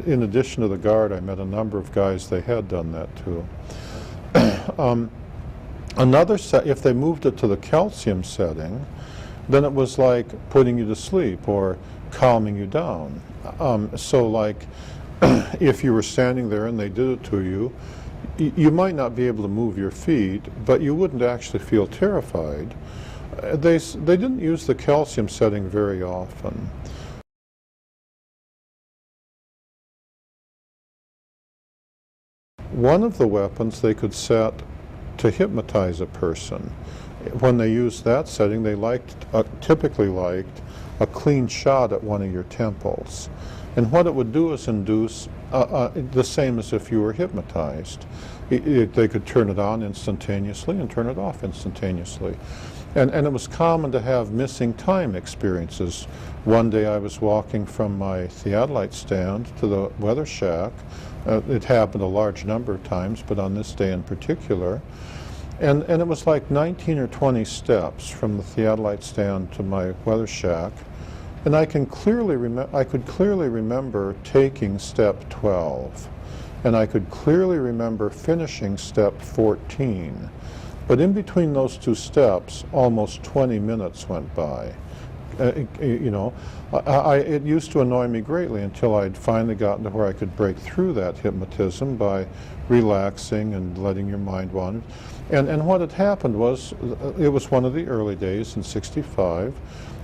in addition to the guard, I met a number of guys they had done that to. Another set, if they moved it to the calcium setting, then it was like putting you to sleep or calming you down. So like if you were standing there and they did it to you, you might not be able to move your feet, but you wouldn't actually feel terrified. They didn't use the calcium setting very often. One of the weapons they could set to hypnotize a person. When they used that setting, they typically liked a clean shot at one of your temples. And what it would do is induce the same as if you were hypnotized. They could turn it on instantaneously and turn it off instantaneously. And it was common to have missing time experiences. One day I was walking from my theodolite stand to the weather shack. It happened a large number of times, but on this day in particular. And it was like 19 or 20 steps from the theodolite stand to my weather shack. And I could clearly remember taking step 12. And I could clearly remember finishing step 14. But in between those two steps, almost 20 minutes went by. You know, it used to annoy me greatly until I'd finally gotten to where I could break through that hypnotism by relaxing and letting your mind wander. And what had happened was, it was one of the early days in '65.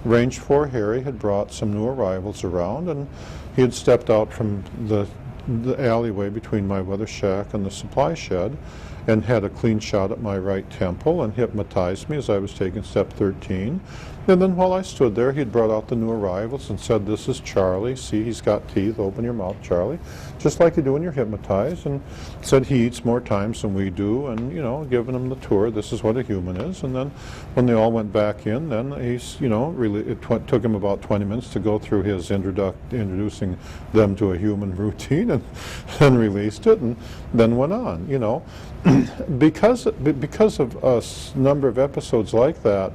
Range 4 Harry had brought some new arrivals around, and he had stepped out from the alleyway between my weather shack and the supply shed and had a clean shot at my right temple and hypnotized me as I was taking step 13. And then while I stood there, he'd brought out the new arrivals and said, "This is Charlie. See, he's got teeth. Open your mouth, Charlie." Just like you do when you're hypnotized. And said he eats more times than we do, and, you know, giving him the tour. This is what a human is. And then when they all went back in, then he's, you know, really, it took him about 20 minutes to go through his introducing them to a human routine, and released it, and then went on, you know. Because of a number of episodes like that,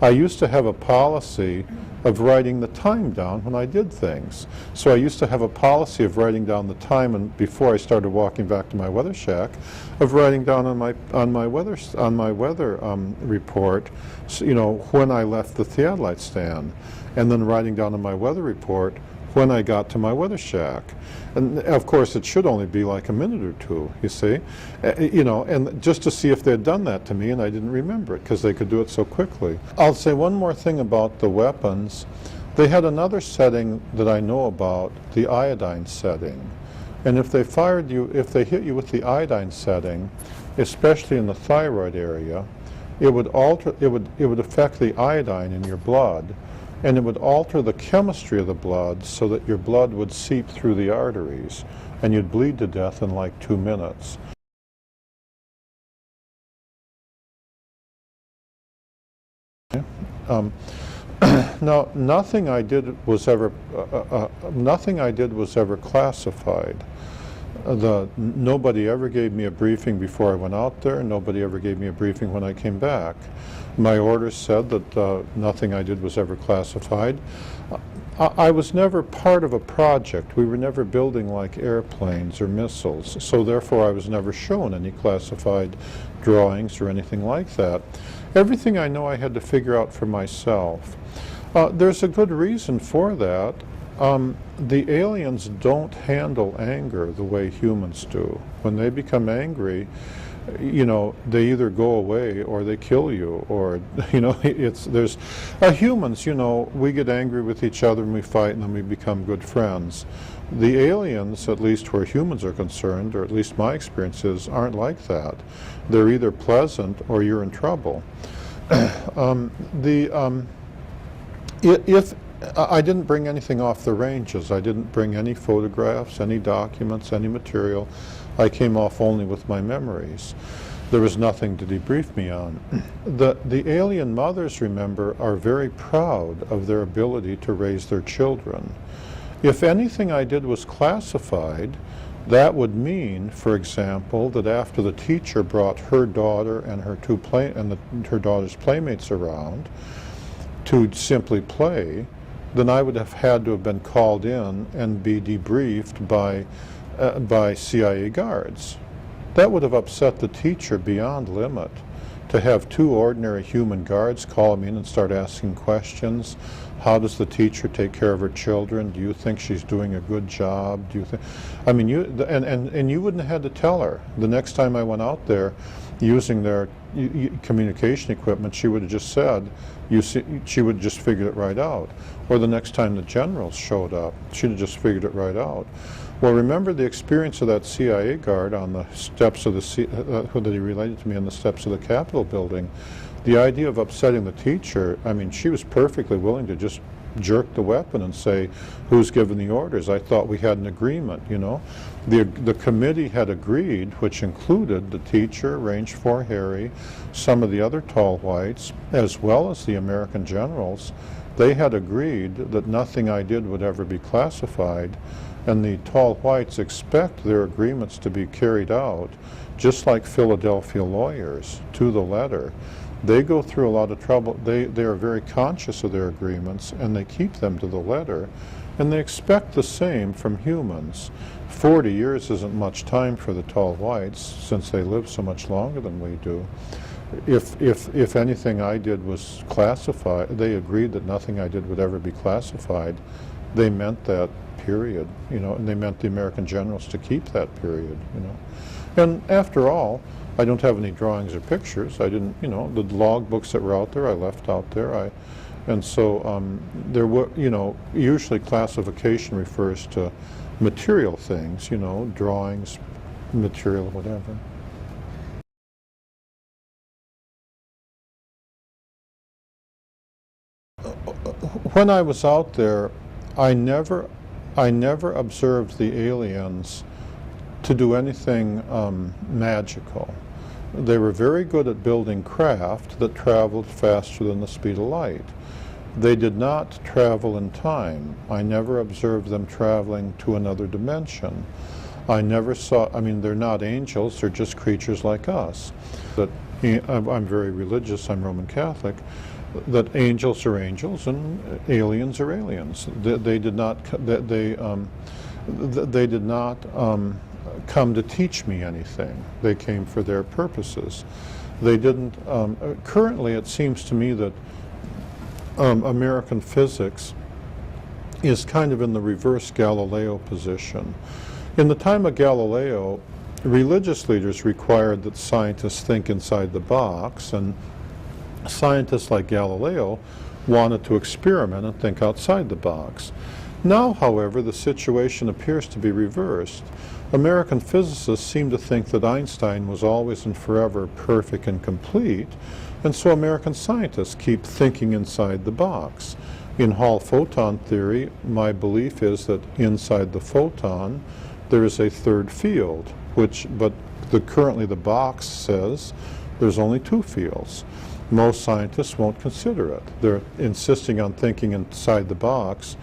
I used to have a policy of writing the time down when I did things. So I used to have a policy of writing down the time, and before I started walking back to my weather shack, of writing down on my weather report, so, you know, when I left the theodolite stand, and then writing down on my weather report when I got to my weather shack. And of course, it should only be like a minute or two, you see. You know, and just to see if they'd done that to me, and I didn't remember it because they could do it so quickly. I'll say one more thing about the weapons. They had another setting that I know about, the iodine setting. And if they hit you with the iodine setting, especially in the thyroid area, it would affect the iodine in your blood, and it would alter the chemistry of the blood so that your blood would seep through the arteries, and you'd bleed to death in like 2 minutes. Now, nothing I did was ever classified. Nobody ever gave me a briefing before I went out there. Nobody ever gave me a briefing when I came back. My orders said that nothing I did was ever classified. I was never part of a project. We were never building like airplanes or missiles, so therefore I was never shown any classified drawings or anything like that. Everything I know I had to figure out for myself. There's a good reason for that. The aliens don't handle anger the way humans do. When they become angry, they either go away or they kill you, or, there's, humans, we get angry with each other and we fight and then we become good friends. The aliens, at least where humans are concerned, or at least my experience is, aren't like that. They're either pleasant or you're in trouble. If I didn't bring anything off the ranges, I didn't bring any photographs, any documents, any material. I came off only with my memories. There was nothing to debrief me on. The alien mothers, remember, are very proud of their ability to raise their children. If anything I did was classified, that would mean, for example, that after the teacher brought her daughter and her her daughter's playmates around to simply play, then I would have had to have been called in and be debriefed by CIA guards. That would have upset the teacher beyond limit, to have two ordinary human guards call me in and start asking questions. How does the teacher take care of her children? Do you think she's doing a good job? Do you think? I mean, and you wouldn't have had to tell her. The next time I went out there, using their communication equipment, she would have just said, she would have just figured it right out. Or the next time the generals showed up, she'd have just figured it right out. Well, remember the experience of that CIA guard on the steps of that he related to me on the steps of the Capitol building. The idea of upsetting the teacher, I mean, she was perfectly willing to just jerk the weapon and say, who's giving the orders? I thought we had an agreement, The committee had agreed, which included the teacher, Range 4 Harry, some of the other tall whites, as well as the American generals. They had agreed that nothing I did would ever be classified, and the tall whites expect their agreements to be carried out, just like Philadelphia lawyers, to the letter. They go through a lot of trouble. They are very conscious of their agreements, and they keep them to the letter, and they expect the same from humans. 40 years isn't much time for the tall whites, since they live so much longer than we do. If anything I did was classified, they agreed that nothing I did would ever be classified. They meant that, period, and they meant the American generals to keep that period, And after all, I don't have any drawings or pictures. I didn't, the log books that were out there, I left out there. And so there were, usually classification refers to material things, drawings, material, whatever. When I was out there, I never observed the aliens to do anything magical. They were very good at building craft that traveled faster than the speed of light. They did not travel in time. I never observed them traveling to another dimension. I never saw, they're not angels, they're just creatures like us. I'm very religious, I'm Roman Catholic, that angels are angels and aliens are aliens. They did not come to teach me anything. They came for their purposes. They didn't, currently it seems to me that American physics is kind of in the reverse Galileo position. In the time of Galileo, religious leaders required that scientists think inside the box, and scientists like Galileo wanted to experiment and think outside the box. Now, however, the situation appears to be reversed. American physicists seem to think that Einstein was always and forever perfect and complete, and so American scientists keep thinking inside the box. In Hall photon theory, my belief is that inside the photon there is a third field, but currently the box says there's only two fields. Most scientists won't consider it. They're insisting on thinking inside the box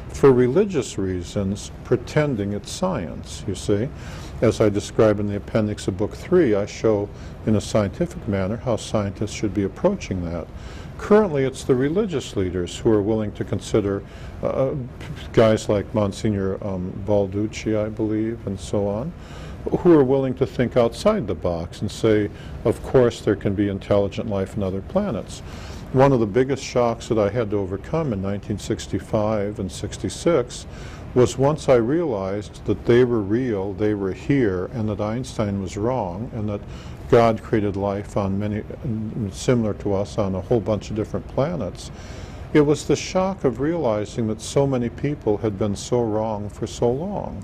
for religious reasons, pretending it's science, you see. As I describe in the appendix of Book 3, I show in a scientific manner how scientists should be approaching that. Currently, it's the religious leaders who are willing to consider guys like Monsignor Balducci, I believe, and so on, who are willing to think outside the box and say, of course, there can be intelligent life on other planets. One of the biggest shocks that I had to overcome in 1965 and 66 was once I realized that they were real, they were here, and that Einstein was wrong, and that God created life on many, similar to us, on a whole bunch of different planets. It was the shock of realizing that so many people had been so wrong for so long,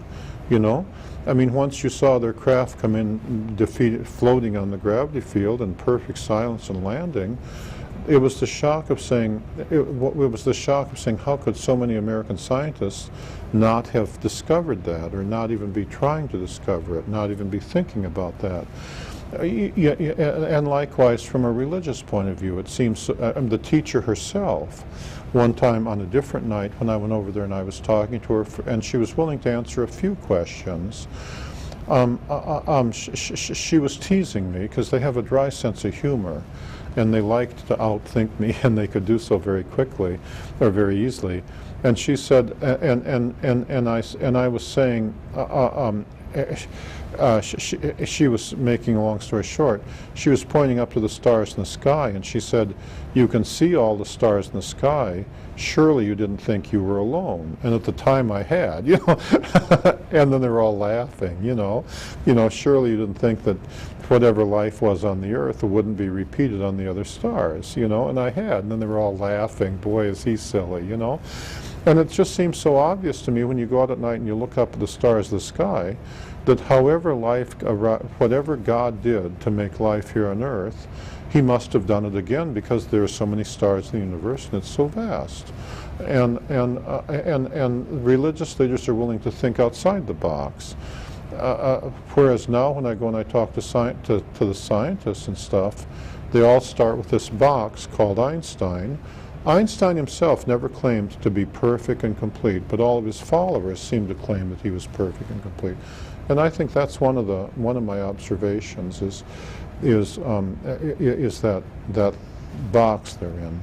you know? I mean, once you saw their craft come in, floating on the gravity field in perfect silence and landing, it was the shock of saying, how could so many American scientists not have discovered that, or not even be trying to discover it, not even be thinking about that? And likewise, from a religious point of view, it seems the teacher herself, one time on a different night when I went over there and I was talking to her, and she was willing to answer a few questions. She was teasing me because they have a dry sense of humor, and they liked to outthink me, and they could do so very quickly or very easily. And she said, and I was saying, she was making a long story short. She was pointing up to the stars in the sky, and she said, "You can see all the stars in the sky. Surely you didn't think you were alone." And at the time I had, you know, and then they were all laughing, you know, surely you didn't think that whatever life was on the earth wouldn't be repeated on the other stars, you know, and I had, and then they were all laughing. Boy, is he silly, you know. And it just seems so obvious to me when you go out at night and you look up at the stars of the sky, that however whatever God did to make life here on earth, he must have done it again, because there are so many stars in the universe and it's so vast. And religious leaders are willing to think outside the box. Whereas now when I go and I talk to the scientists and stuff, they all start with this box called Einstein. Einstein himself never claimed to be perfect and complete, but all of his followers seem to claim that he was perfect and complete. And I think that's one of my observations is that box they're in.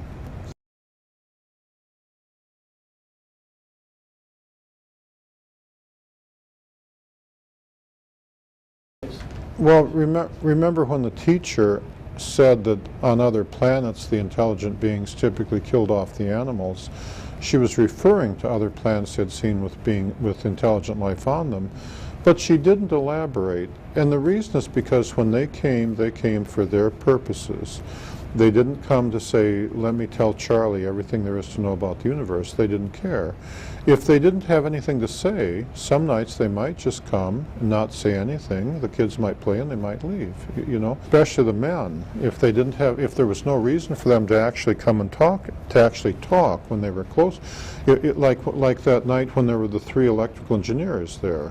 Well, remember when the teacher said that on other planets the intelligent beings typically killed off the animals, she was referring to other planets she had seen with intelligent life on them, but she didn't elaborate. And the reason is because when they came for their purposes. They didn't come to say, "Let me tell Charlie everything there is to know about the universe." They didn't care. If they didn't have anything to say, some nights they might just come and not say anything. The kids might play and they might leave, you know. Especially the men. If there was no reason for them to actually come and talk when they were close, like that night when there were the 3 electrical engineers there.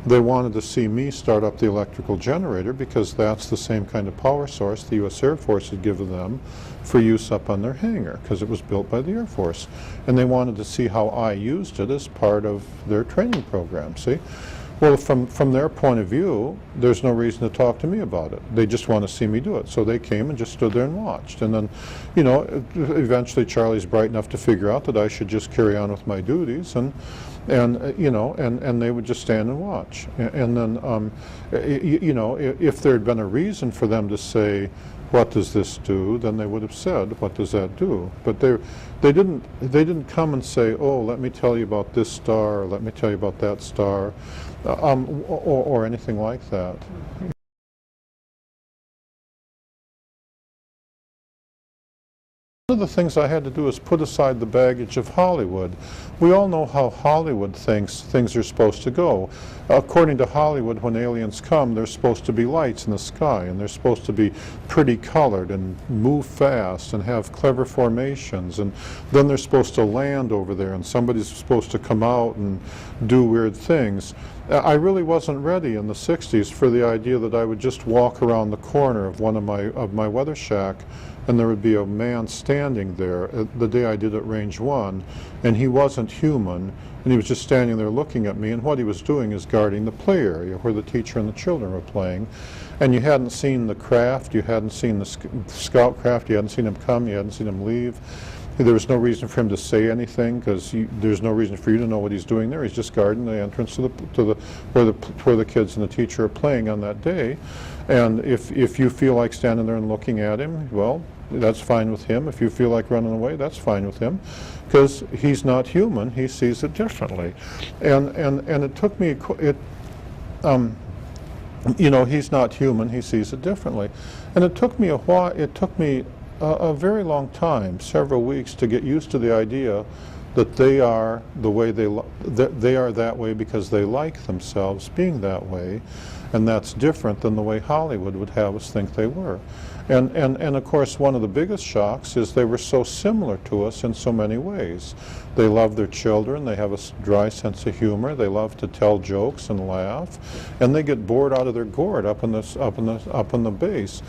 They wanted to see me start up the electrical generator because that's the same kind of power source the U.S. Air Force had given them for use up on their hangar, because it was built by the Air Force. And they wanted to see how I used it as part of their training program, see? Well, from their point of view, there's no reason to talk to me about it. They just want to see me do it. So they came and just stood there and watched. And then, you know, eventually Charlie's bright enough to figure out that I should just carry on with my duties, and you know, and they would just stand and watch. And then, you know, if there had been a reason for them to say, "What does this do?" then they would have said, "What does that do?" But they didn't come and say, "Oh, let me tell you about this star," or "Let me tell you about that star," or anything like that. One of the things I had to do is put aside the baggage of Hollywood. We all know how Hollywood thinks things are supposed to go. According to Hollywood, when aliens come, there's supposed to be lights in the sky, and they're supposed to be pretty colored and move fast and have clever formations, and then they're supposed to land over there, and somebody's supposed to come out and do weird things. I really wasn't ready in the 60s for the idea that I would just walk around the corner of one of my weather shack, and there would be a man standing there the day I did at Range 1, and he wasn't human, and he was just standing there looking at me, and what he was doing is guarding the play area where the teacher and the children were playing. And you hadn't seen the craft, you hadn't seen the scout craft, you hadn't seen him come, you hadn't seen him leave. There was no reason for him to say anything, because there's no reason for you to know what he's doing there. He's just guarding the entrance to where the kids and the teacher are playing on that day. And if you feel like standing there and looking at him, well, that's fine with him. If you feel like running away, that's fine with him, because he's not human. He sees it differently, and it took me he's not human. He sees it differently, and it took me a while. It took me a very long time, several weeks, to get used to the idea that they are the way they are that way because they like themselves being that way, and that's different than the way Hollywood would have us think they were. And of course, one of the biggest shocks is they were so similar to us in so many ways. They love their children, they have a dry sense of humor, they love to tell jokes and laugh, and they get bored out of their gourd up in the base.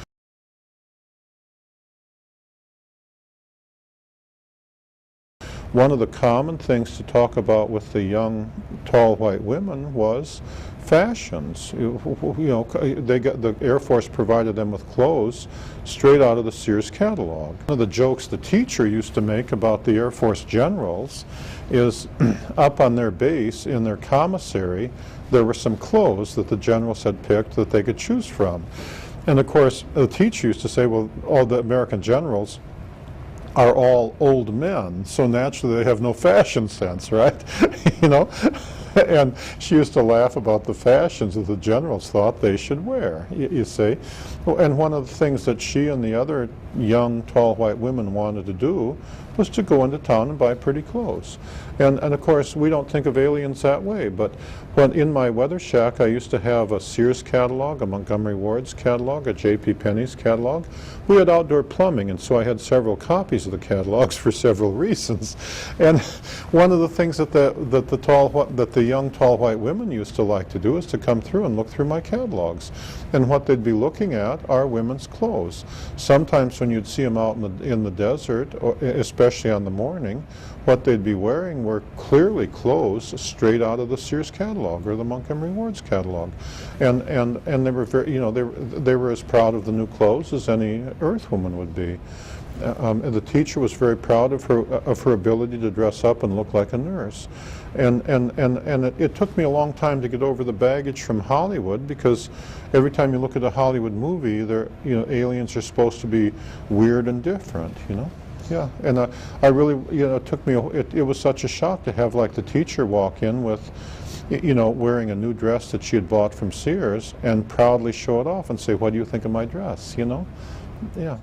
One of the common things to talk about with the young, tall white women was fashions. The Air Force provided them with clothes straight out of the Sears catalog. One of the jokes the teacher used to make about the Air Force generals is up on their base, in their commissary, there were some clothes that the generals had picked that they could choose from. And of course, the teacher used to say, well, all the American generals are all old men, so naturally they have no fashion sense, right? And she used to laugh about the fashions that the generals thought they should wear, you see. And one of the things that she and the other young, tall white women wanted to do was to go into town and buy pretty clothes. And of course, we don't think of aliens that way, but when in my weather shack, I used to have a Sears catalog, a Montgomery Ward's catalog, a J.P. Penney's catalog. We had outdoor plumbing, and so I had several copies of the catalogs for several reasons. And one of the things that the young, tall white women used to like to do is to come through and look through my catalogs. And what they'd be looking at are women's clothes. Sometimes when you'd see them out in the desert, or especially on the morning, what they'd be wearing were clearly clothes straight out of the Sears catalog or the Montgomery Ward's catalog, and they were very, they were as proud of the new clothes as any Earth woman would be. And the teacher was very proud of her ability to dress up and look like a nurse, and it took me a long time to get over the baggage from Hollywood, because every time you look at a Hollywood movie, aliens are supposed to be weird and different, Yeah, and I really, it took me, it was such a shock to have like the teacher walk in with, wearing a new dress that she had bought from Sears and proudly show it off and say, what do you think of my dress, Yeah.